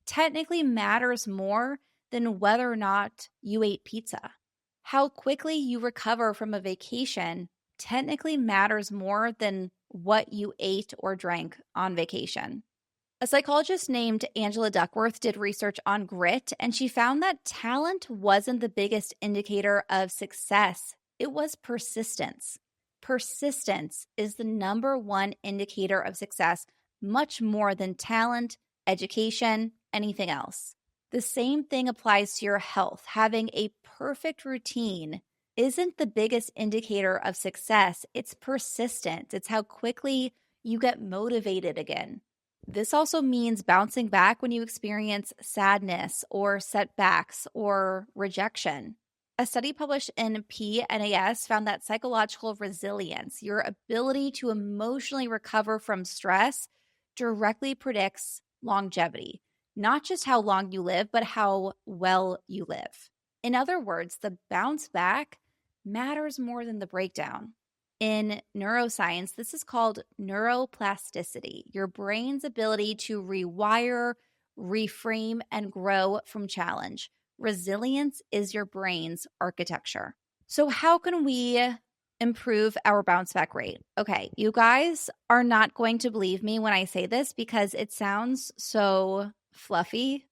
technically matters more than whether or not you ate pizza. How quickly you recover from a vacation technically matters more than what you ate or drank on vacation. A psychologist named Angela Duckworth did research on grit, and she found that talent wasn't the biggest indicator of success. It was persistence. Persistence is the number one indicator of success, much more than talent, education, anything else. The same thing applies to your health. Having a perfect routine isn't the biggest indicator of success. It's persistence. It's how quickly You get motivated again. This also means bouncing back when you experience sadness or setbacks or rejection. A study published in PNAS found that psychological resilience, your ability to emotionally recover from stress, directly predicts longevity. Not just how long you live, but how well you live. In other words, the bounce back matters more than the breakdown. In neuroscience, this is called neuroplasticity, your brain's ability to rewire, reframe, and grow from challenge. Resilience is your brain's architecture. So, how can we improve our bounce back rate? Okay, you guys are not going to believe me when I say this because it sounds so fluffy.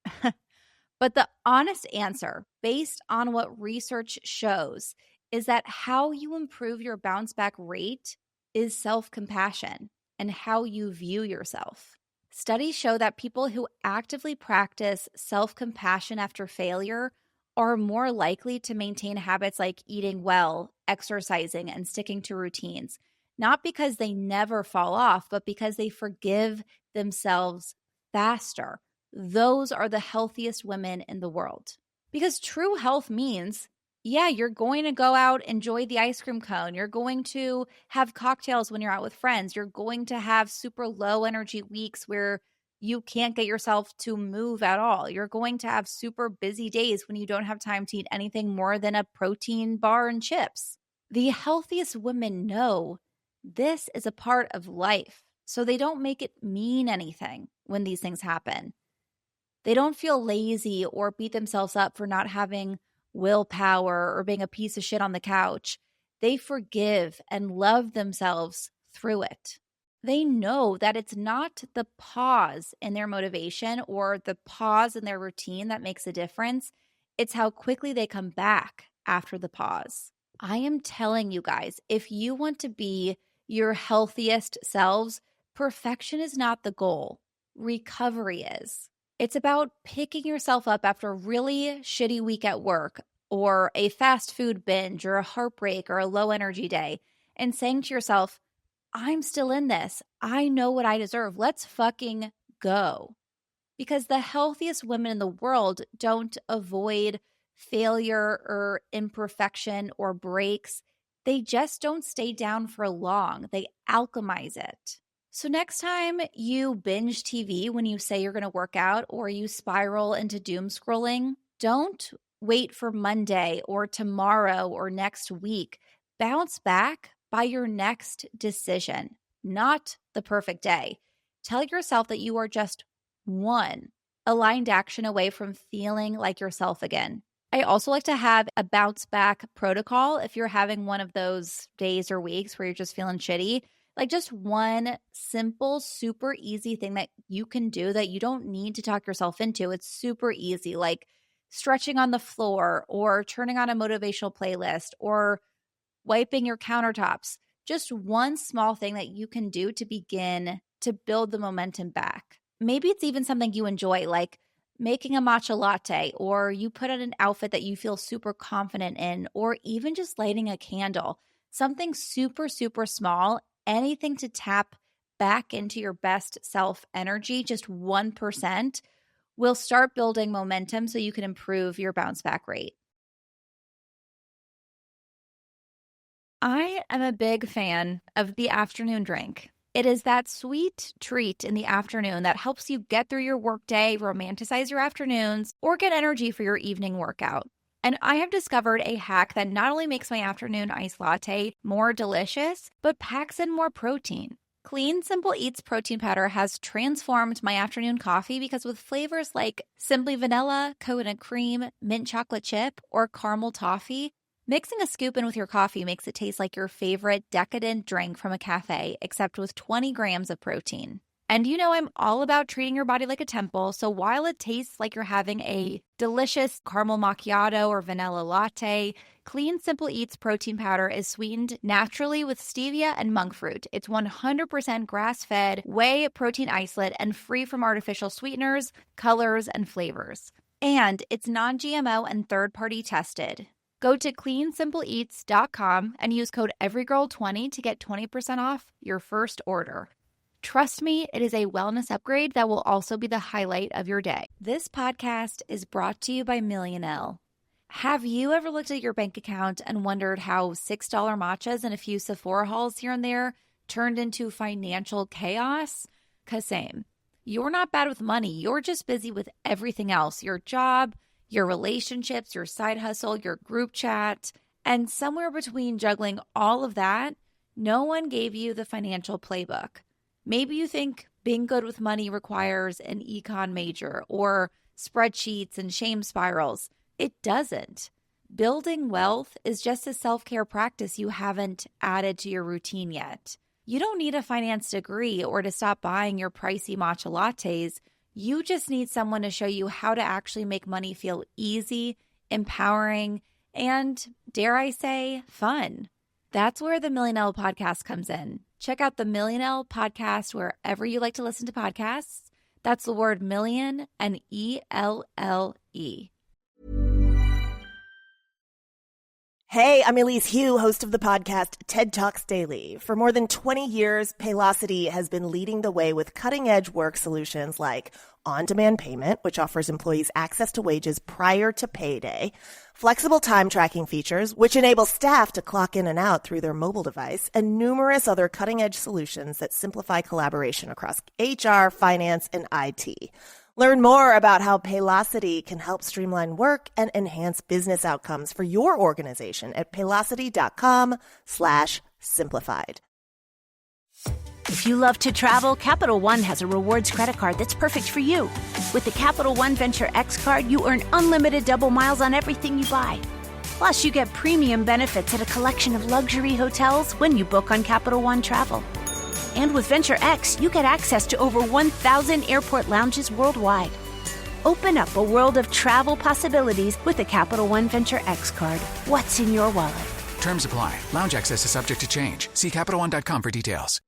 But the honest answer, based on what research shows, is that how you improve your bounce back rate is self-compassion and how you view yourself. Studies show that people who actively practice self-compassion after failure are more likely to maintain habits like eating well, exercising, and sticking to routines, not because they never fall off, but because they forgive themselves faster. Those are the healthiest women in the world. Because true health means, yeah, you're going to go out, enjoy the ice cream cone. You're going to have cocktails when you're out with friends. You're going to have super low energy weeks where you can't get yourself to move at all. You're going to have super busy days when you don't have time to eat anything more than a protein bar and chips. The healthiest women know this is a part of life, so they don't make it mean anything when these things happen. They don't feel lazy or beat themselves up for not having willpower or being a piece of shit on the couch. They forgive and love themselves through it. They know that it's not the pause in their motivation or the pause in their routine that makes a difference. It's how quickly they come back after the pause. I am telling you guys, if you want to be your healthiest selves, perfection is not the goal. Recovery is. It's about picking yourself up after a really shitty week at work or a fast food binge or a heartbreak or a low energy day and saying to yourself, I'm still in this. I know what I deserve. Let's fucking go. Because the healthiest women in the world don't avoid failure or imperfection or breaks. They just don't stay down for long. They alchemize it. So next time you binge TV when you say you're going to work out or you spiral into doom scrolling, don't wait for Monday or tomorrow or next week. Bounce back by your next decision, not the perfect day. Tell yourself that you are just one aligned action away from feeling like yourself again. I also like to have a bounce back protocol if you're having one of those days or weeks where you're just feeling shitty. Like just one simple, super easy thing that you can do that you don't need to talk yourself into. It's super easy, like stretching on the floor or turning on a motivational playlist or wiping your countertops. Just one small thing that you can do to begin to build the momentum back. Maybe it's even something you enjoy, like making a matcha latte, or you put on an outfit that you feel super confident in, or even just lighting a candle. Something super, super small. Anything to tap back into your best self energy, just 1%, will start building momentum so you can improve your bounce back rate. I am a big fan of the afternoon drink. It is that sweet treat in the afternoon that helps you get through your workday, romanticize your afternoons, or get energy for your evening workout. And I have discovered a hack that not only makes my afternoon iced latte more delicious, but packs in more protein. Clean Simple Eats protein powder has transformed my afternoon coffee because with flavors like Simply Vanilla, Coconut Cream, Mint Chocolate Chip, or Caramel Toffee, mixing a scoop in with your coffee makes it taste like your favorite decadent drink from a cafe, except with 20 grams of protein. And you know I'm all about treating your body like a temple, so while it tastes like you're having a delicious caramel macchiato or vanilla latte, Clean Simple Eats protein powder is sweetened naturally with stevia and monk fruit. It's 100% grass-fed, whey protein isolate, and free from artificial sweeteners, colors, and flavors. And it's non-GMO and third-party tested. Go to cleansimpleeats.com and use code EVERYGIRL20 to get 20% off your first order. Trust me, it is a wellness upgrade that will also be the highlight of your day. This podcast is brought to you by Millionelle. Have you ever looked at your bank account and wondered how $6 matchas and a few Sephora hauls here and there turned into financial chaos? 'Cause same. You're not bad with money. You're just busy with everything else. Your job, your relationships, your side hustle, your group chat. And somewhere between juggling all of that, no one gave you the financial playbook. Maybe you think being good with money requires an econ major or spreadsheets and shame spirals. It doesn't. Building wealth is just a self-care practice you haven't added to your routine yet. You don't need a finance degree or to stop buying your pricey matcha lattes. You just need someone to show you how to actually make money feel easy, empowering, and, dare I say, fun. That's where the Millionelle podcast comes in. Check out the Millionelle podcast wherever you like to listen to podcasts. That's the word million and ELLE. Hey, I'm Elise Hugh, host of the podcast TED Talks Daily. For more than 20 years, Paylocity has been leading the way with cutting-edge work solutions like on-demand payment, which offers employees access to wages prior to payday, flexible time tracking features, which enable staff to clock in and out through their mobile device, and numerous other cutting-edge solutions that simplify collaboration across HR, finance, and IT. Learn more about how Paylocity can help streamline work and enhance business outcomes for your organization at paylocity.com/simplified. If you love to travel, Capital One has a rewards credit card that's perfect for you. With the Capital One Venture X card, you earn unlimited double miles on everything you buy. Plus, you get premium benefits at a collection of luxury hotels when you book on Capital One Travel. And with Venture X, you get access to over 1,000 airport lounges worldwide. Open up a world of travel possibilities with the Capital One Venture X card. What's in your wallet? Terms apply. Lounge access is subject to change. See CapitalOne.com for details.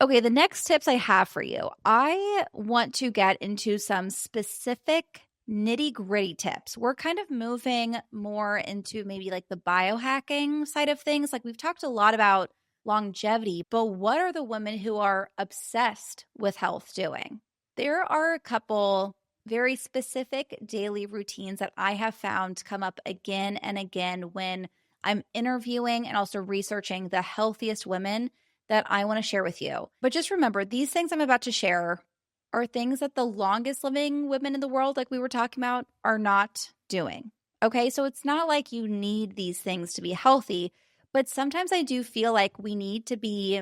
Okay, the next tips I have for you. I want to get into some specific nitty-gritty tips. We're kind of moving more into maybe like the biohacking side of things. Like we've talked a lot about longevity, but what are the women who are obsessed with health doing? There are a couple very specific daily routines that I have found come up again and again when I'm interviewing and also researching the healthiest women that I want to share with you. But just remember, these things I'm about to share are things that the longest living women in the world, like we were talking about, are not doing. Okay, so it's not like you need these things to be healthy, but sometimes I do feel like we need to be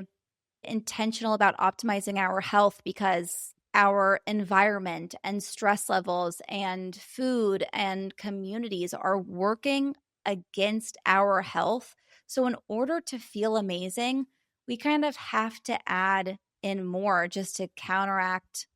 intentional about optimizing our health because our environment and stress levels and food and communities are working against our health. So in order to feel amazing, we kind of have to add in more just to counteract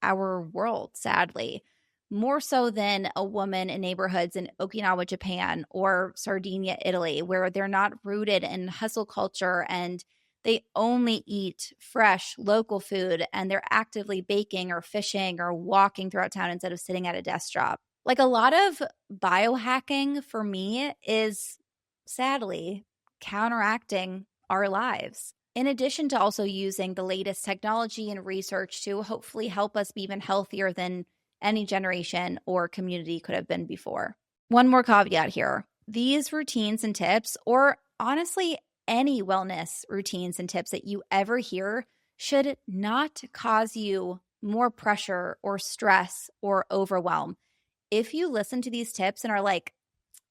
our world, sadly, more so than a woman in neighborhoods in Okinawa, Japan, or Sardinia, Italy, where they're not rooted in hustle culture and they only eat fresh local food and they're actively baking or fishing or walking throughout town instead of sitting at a desk job. Like a lot of biohacking for me is sadly counteracting our lives. In addition to also using the latest technology and research to hopefully help us be even healthier than any generation or community could have been before. One more caveat here. These routines and tips, or honestly, any wellness routines and tips that you ever hear, should not cause you more pressure or stress or overwhelm. If you listen to these tips and are like,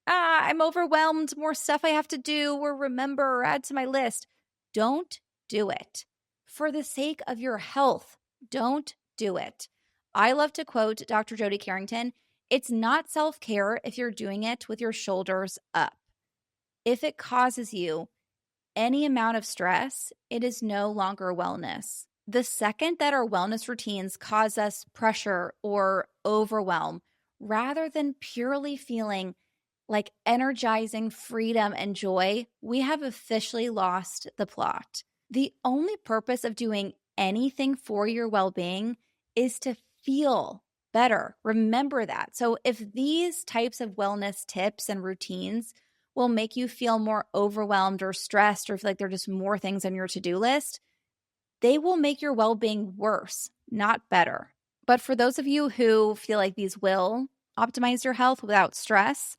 I'm overwhelmed, more stuff I have to do or remember or add to my list, don't do it. For the sake of your health, don't do it. I love to quote Dr. Jody Carrington, it's not self-care if you're doing it with your shoulders up. If it causes you any amount of stress, it is no longer wellness. The second that our wellness routines cause us pressure or overwhelm, rather than purely feeling like energizing freedom and joy, we have officially lost the plot. The only purpose of doing anything for your well-being is to feel better. Remember that. So if these types of wellness tips and routines will make you feel more overwhelmed or stressed or feel like there are just more things on your to-do list, they will make your well-being worse, not better. But for those of you who feel like these will optimize your health without stress,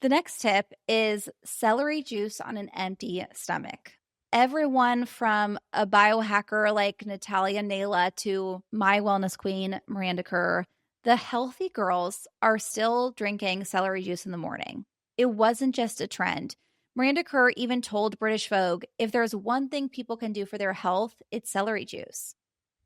the next tip is celery juice on an empty stomach. Everyone from a biohacker like Natalia Nayla to my wellness queen, Miranda Kerr, the healthy girls are still drinking celery juice in the morning. It wasn't just a trend. Miranda Kerr even told British Vogue, if there's one thing people can do for their health, it's celery juice.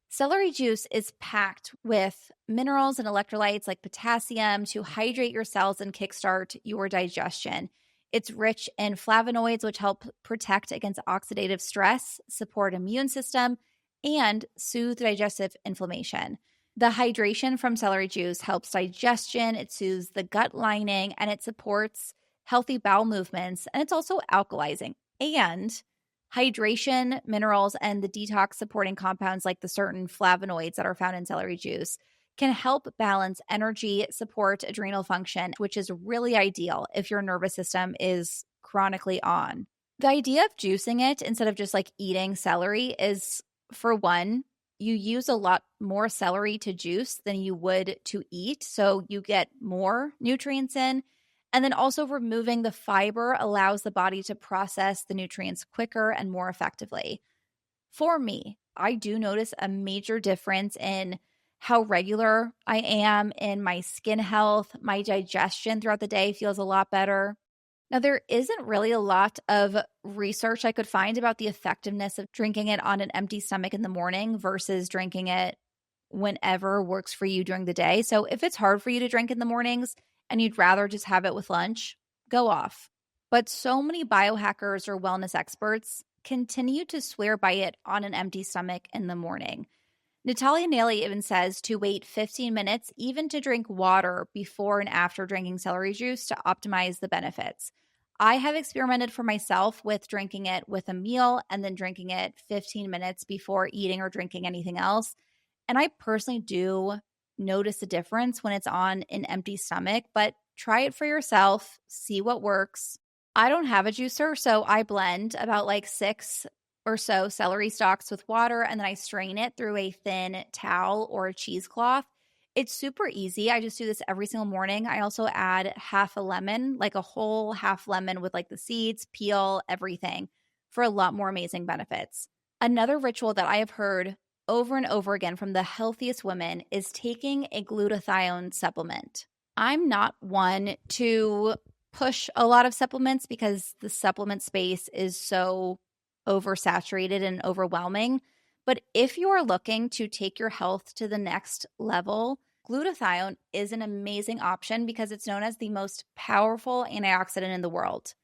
Celery juice is packed with minerals and electrolytes like potassium to hydrate your cells and kickstart your digestion. It's rich in flavonoids, which help protect against oxidative stress, support immune system, and soothe digestive inflammation. The hydration from celery juice helps digestion, it soothes the gut lining, and it supports healthy bowel movements, and it's also alkalizing. And hydration, minerals, and the detox supporting compounds like the certain flavonoids that are found in celery juice can help balance energy, support adrenal function, which is really ideal if your nervous system is chronically on. The idea of juicing it instead of just like eating celery is, for one, you use a lot more celery to juice than you would to eat, so you get more nutrients in. And then also removing the fiber allows the body to process the nutrients quicker and more effectively. For me, I do notice a major difference in how regular I am in my skin health. My digestion throughout the day feels a lot better. Now, there isn't really a lot of research I could find about the effectiveness of drinking it on an empty stomach in the morning versus drinking it whenever works for you during the day. So if it's hard for you to drink in the mornings and you'd rather just have it with lunch, go off. But so many biohackers or wellness experts continue to swear by it on an empty stomach in the morning. Natalia Nayla even says to wait 15 minutes, even to drink water before and after drinking celery juice to optimize the benefits. I have experimented for myself with drinking it with a meal and then drinking it 15 minutes before eating or drinking anything else. And I personally do notice a difference when it's on an empty stomach, but try it for yourself, see what works. I don't have a juicer, so I blend about like 6 or so celery stalks with water, and then I strain it through a thin towel or a cheesecloth. It's super easy. I just do this every single morning. I also add half a lemon, like a whole half lemon with like the seeds, peel, everything, for a lot more amazing benefits. Another ritual that I have heard over and over again from the healthiest women is taking a glutathione supplement. I'm not one to push a lot of supplements because the supplement space is so oversaturated and overwhelming. But if you are looking to take your health to the next level, glutathione is an amazing option because it's known as the most powerful antioxidant in the world.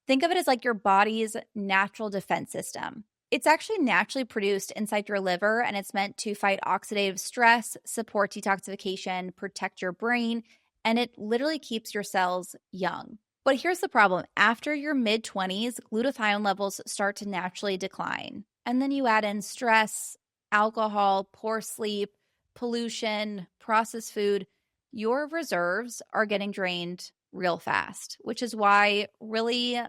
Think of it as like your body's natural defense system. It's actually naturally produced inside your liver, and it's meant to fight oxidative stress, support detoxification, protect your brain, and it literally keeps your cells young. But here's the problem. After your mid-20s, glutathione levels start to naturally decline. And then you add in stress, alcohol, poor sleep, pollution, processed food. Your reserves are getting drained real fast, which is why really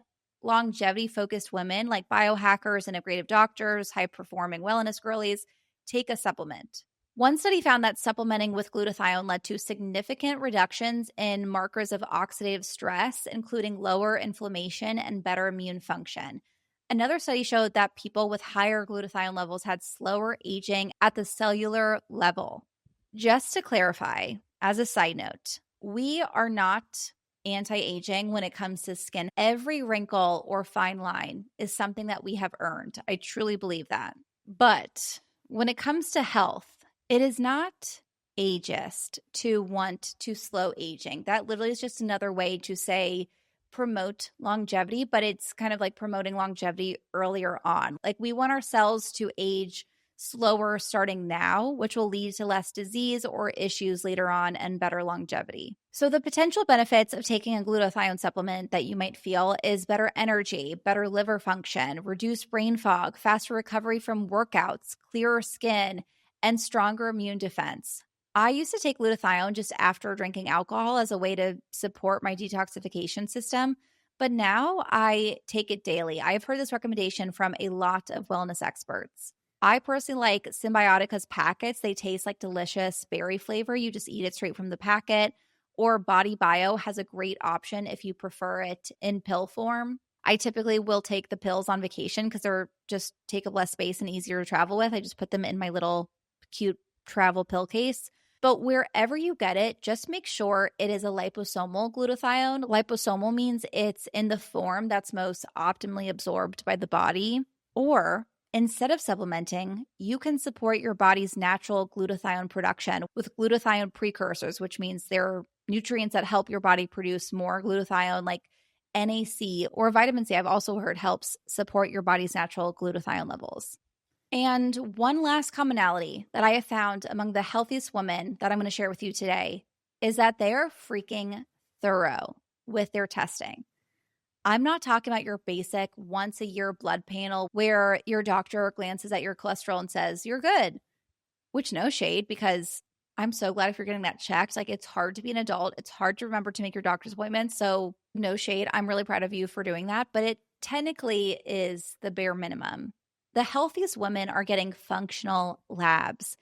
longevity-focused women like biohackers, integrative doctors, high-performing wellness girlies take a supplement. One study found that supplementing with glutathione led to significant reductions in markers of oxidative stress, including lower inflammation and better immune function. Another study showed that people with higher glutathione levels had slower aging at the cellular level. Just to clarify, as a side note, we are not anti-aging when it comes to skin. Every wrinkle or fine line is something that we have earned. I truly believe that. But when it comes to health, it is not ageist to want to slow aging. That literally is just another way to say promote longevity, but it's kind of like promoting longevity earlier on. Like we want our cells to age slower starting now, which will lead to less disease or issues later on and better longevity. So the potential benefits of taking a glutathione supplement that you might feel is better energy, better liver function, reduced brain fog, faster recovery from workouts, clearer skin, and stronger immune defense. I used to take glutathione just after drinking alcohol as a way to support my detoxification system, but now I take it daily. I've heard this recommendation from a lot of wellness experts. I personally like Symbiotica's packets. They taste like delicious berry flavor. You just eat it straight from the packet. Or Body Bio has a great option if you prefer it in pill form. I typically will take the pills on vacation because they're just take up less space and easier to travel with. I just put them in my little cute travel pill case. But wherever you get it, just make sure it is a liposomal glutathione. Liposomal means it's in the form that's most optimally absorbed by the body. Or instead of supplementing, you can support your body's natural glutathione production with glutathione precursors, which means they're nutrients that help your body produce more glutathione, like NAC or vitamin C. I've also heard helps support your body's natural glutathione levels. And one last commonality that I have found among the healthiest women that I'm going to share with you today is that they are freaking thorough with their testing. I'm not talking about your basic once a year blood panel where your doctor glances at your cholesterol and says, you're good, which no shade, because I'm so glad if you're getting that checked. Like, it's hard to be an adult. It's hard to remember to make your doctor's appointments. So no shade. I'm really proud of you for doing that. But it technically is the bare minimum. The healthiest women are getting functional labs.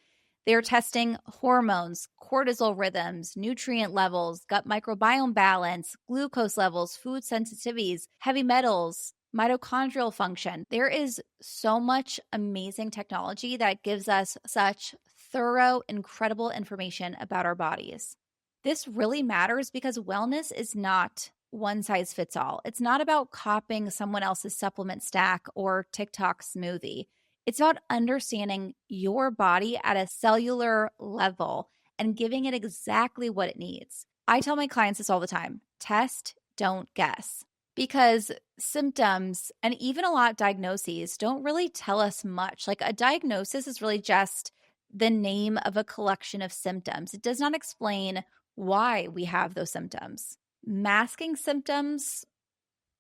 They're testing hormones, cortisol rhythms, nutrient levels, gut microbiome balance, glucose levels, food sensitivities, heavy metals, mitochondrial function. There is so much amazing technology that gives us such thorough, incredible information about our bodies. This really matters because wellness is not one size fits all. It's not about copying someone else's supplement stack or TikTok smoothie. It's about understanding your body at a cellular level and giving it exactly what it needs. I tell my clients this all the time: test, don't guess. Because symptoms and even a lot of diagnoses don't really tell us much. Like, a diagnosis is really just the name of a collection of symptoms. It does not explain why we have those symptoms. Masking symptoms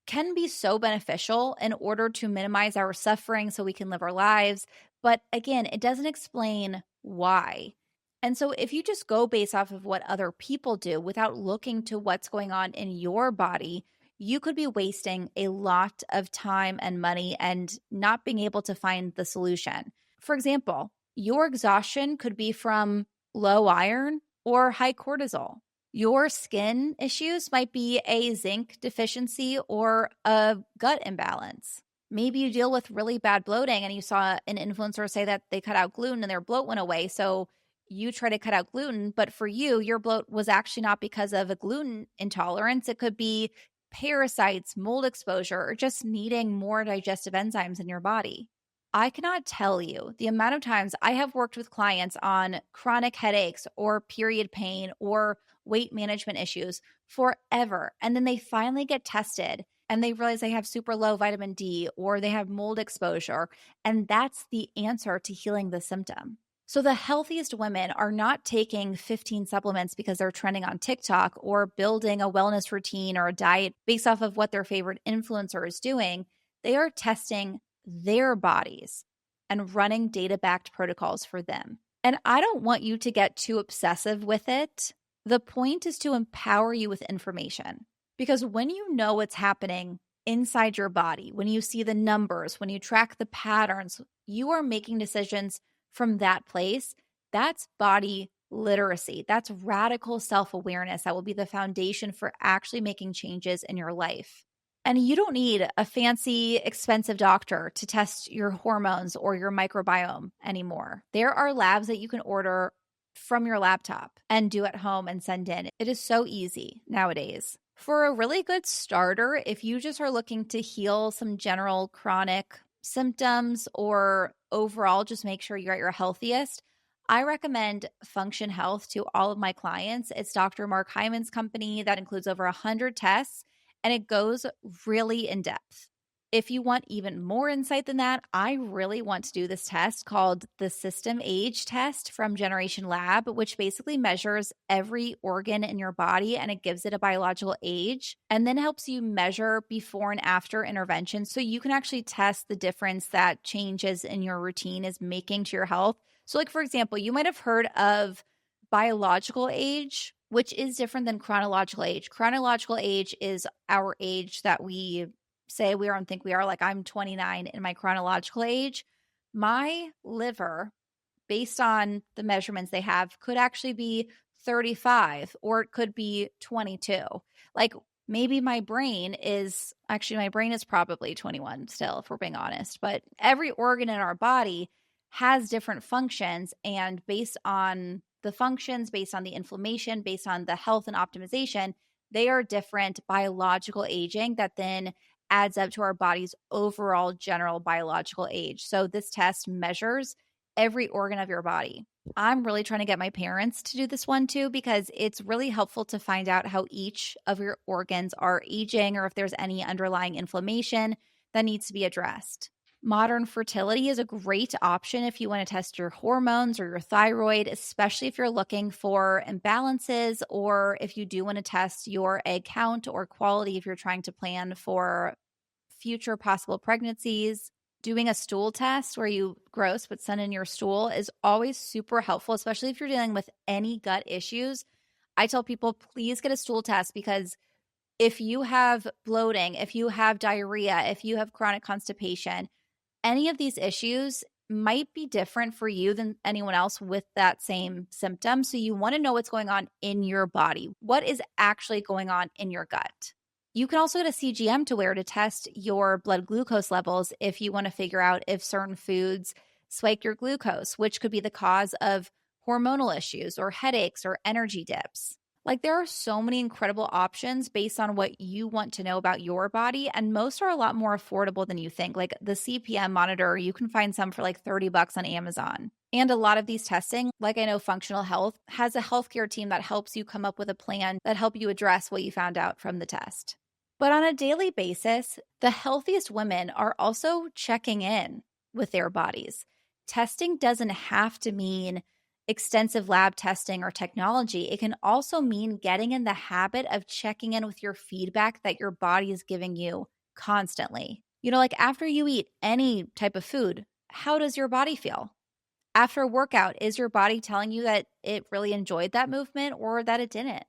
can be so beneficial in order to minimize our suffering so we can live our lives. But again, it doesn't explain why. And so if you just go based off of what other people do without looking to what's going on in your body, you could be wasting a lot of time and money and not being able to find the solution. For example, your exhaustion could be from low iron or high cortisol. Your skin issues might be a zinc deficiency or a gut imbalance. Maybe you deal with really bad bloating and you saw an influencer say that they cut out gluten and their bloat went away. So you try to cut out gluten, but for you, your bloat was actually not because of a gluten intolerance. It could be parasites, mold exposure, or just needing more digestive enzymes in your body. I cannot tell you the amount of times I have worked with clients on chronic headaches or period pain or weight management issues forever. And then they finally get tested and they realize they have super low vitamin D or they have mold exposure. And that's the answer to healing the symptom. So the healthiest women are not taking 15 supplements because they're trending on TikTok or building a wellness routine or a diet based off of what their favorite influencer is doing. They are testing their bodies and running data-backed protocols for them. And I don't want you to get too obsessive with it. The point is to empower you with information, because when you know what's happening inside your body, when you see the numbers, when you track the patterns, you are making decisions from that place. That's body literacy. That's radical self-awareness that will be the foundation for actually making changes in your life. And you don't need a fancy, expensive doctor to test your hormones or your microbiome anymore. There are labs that you can order from your laptop and do at home and send in. It is so easy nowadays. For a really good starter, if you just are looking to heal some general chronic symptoms or overall just make sure you're at your healthiest, I recommend Function Health to all of my clients. It's Dr. Mark Hyman's company that includes over 100 tests, and it goes really in depth. If you want even more insight than that, I really want to do this test called the System Age Test from Generation Lab, which basically measures every organ in your body and it gives it a biological age and then helps you measure before and after interventions so you can actually test the difference that changes in your routine is making to your health. So like, for example, you might have heard of biological age which is different than chronological age. Chronological age is our age that we say we are and think we are. Like I'm 29 in my chronological age. My liver, based on the measurements they have, could actually be 35 or it could be 22. Like maybe my brain is probably 21 still, if we're being honest. But every organ in our body has different functions. And based on the functions, based on the inflammation, based on the health and optimization, they are different biological aging that then adds up to our body's overall general biological age. So this test measures every organ of your body. I'm really trying to get my parents to do this one too, because it's really helpful to find out how each of your organs are aging or if there's any underlying inflammation that needs to be addressed. Modern fertility is a great option if you want to test your hormones or your thyroid, especially if you're looking for imbalances or if you do want to test your egg count or quality if you're trying to plan for future possible pregnancies. Doing a stool test where you put send in your stool is always super helpful, especially if you're dealing with any gut issues. I tell people, please get a stool test, because if you have bloating, if you have diarrhea, if you have chronic constipation, any of these issues might be different for you than anyone else with that same symptom. So you want to know what's going on in your body. What is actually going on in your gut? You can also get a CGM to wear to test your blood glucose levels if you want to figure out if certain foods spike your glucose, which could be the cause of hormonal issues or headaches or energy dips. Like, there are so many incredible options based on what you want to know about your body, and most are a lot more affordable than you think. Like the CPM monitor, you can find some for like $30 on Amazon. And a lot of these testing, like I know Functional Health, has a healthcare team that helps you come up with a plan that help you address what you found out from the test. But on a daily basis, the healthiest women are also checking in with their bodies. Testing doesn't have to mean extensive lab testing or technology. It can also mean getting in the habit of checking in with your feedback that your body is giving you constantly. You know, like after you eat any type of food, how does your body feel? After a workout, is your body telling you that it really enjoyed that movement or that it didn't?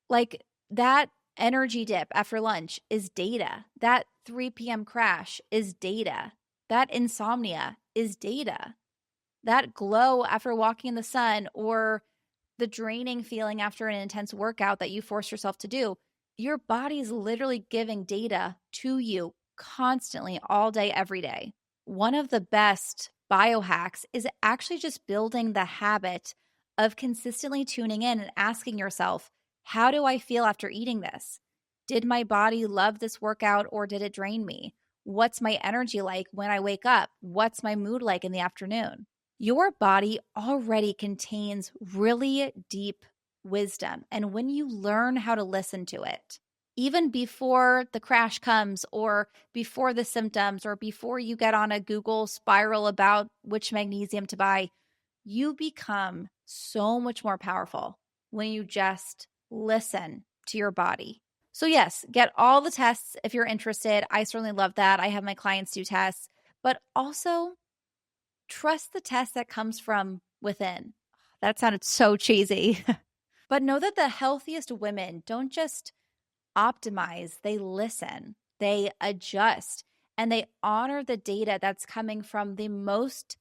Like that energy dip after lunch is data. That 3 p.m. crash is data. That insomnia is data. That glow after walking in the sun or the draining feeling after an intense workout that you force yourself to do, your body's literally giving data to you constantly all day, every day. One of the best biohacks is actually just building the habit of consistently tuning in and asking yourself, how do I feel after eating this? Did my body love this workout or did it drain me? What's my energy like when I wake up? What's my mood like in the afternoon? Your body already contains really deep wisdom. And when you learn how to listen to it, even before the crash comes or before the symptoms or before you get on a Google spiral about which magnesium to buy, you become so much more powerful when you just listen to your body. So yes, get all the tests if you're interested. I certainly love that. I have my clients do tests, but also trust the test that comes from within. That sounded so cheesy. But know that the healthiest women don't just optimize, they listen, they adjust, and they honor the data that's coming from the most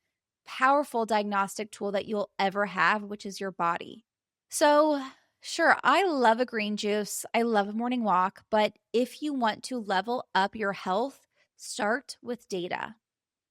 powerful diagnostic tool that you'll ever have, which is your body. So sure, I love a green juice. I love a morning walk. But if you want to level up your health, start with data.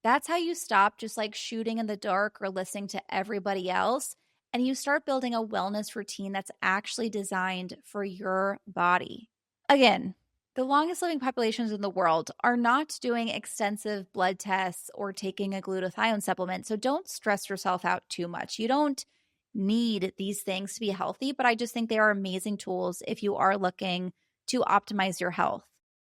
That's how you stop just like shooting in the dark or listening to everybody else. And you start building a wellness routine that's actually designed for your body. Again, the longest living populations in the world are not doing extensive blood tests or taking a glutathione supplement. So don't stress yourself out too much. You don't need these things to be healthy, but I just think they are amazing tools if you are looking to optimize your health.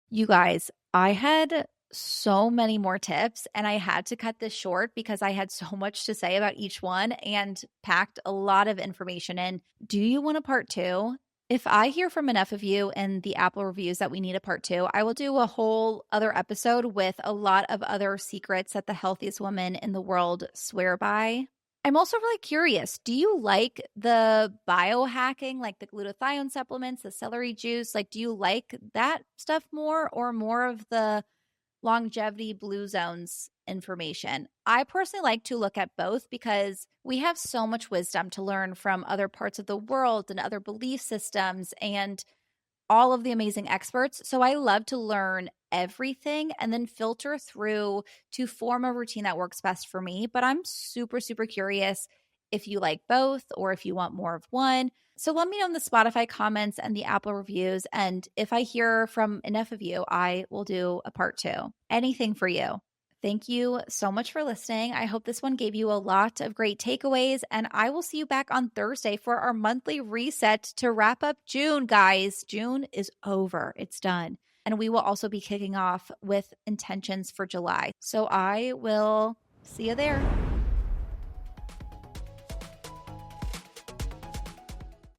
You guys, I had so many more tips and I had to cut this short because I had so much to say about each one and packed a lot of information in. Do you want a part 2? If I hear from enough of you in the Apple reviews that we need a part 2, I will do a whole other episode with a lot of other secrets that the healthiest women in the world swear by. I'm also really curious. Do you like the biohacking, like the glutathione supplements, the celery juice? Like, do you like that stuff more or more of the longevity blue zones information? I personally like to look at both because we have so much wisdom to learn from other parts of the world and other belief systems and all of the amazing experts. So I love to learn everything and then filter through to form a routine that works best for me. But I'm super, super curious if you like both or if you want more of one. So let me know in the Spotify comments and the Apple reviews. And if I hear from enough of you, I will do a part 2. Anything for you. Thank you so much for listening. I hope this one gave you a lot of great takeaways, and I will see you back on Thursday for our monthly reset to wrap up June, guys. June is over. It's done. And we will also be kicking off with intentions for July. So I will see you there.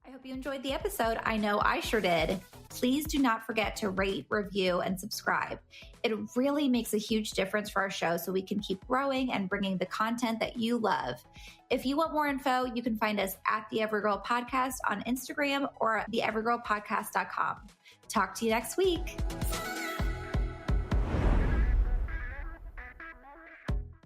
I hope you enjoyed the episode. I know I sure did. Please do not forget to rate, review, and subscribe. It really makes a huge difference for our show so we can keep growing and bringing the content that you love. If you want more info, you can find us at The Every Girl Podcast on Instagram or at theeverygirlpodcast.com. Talk to you next week.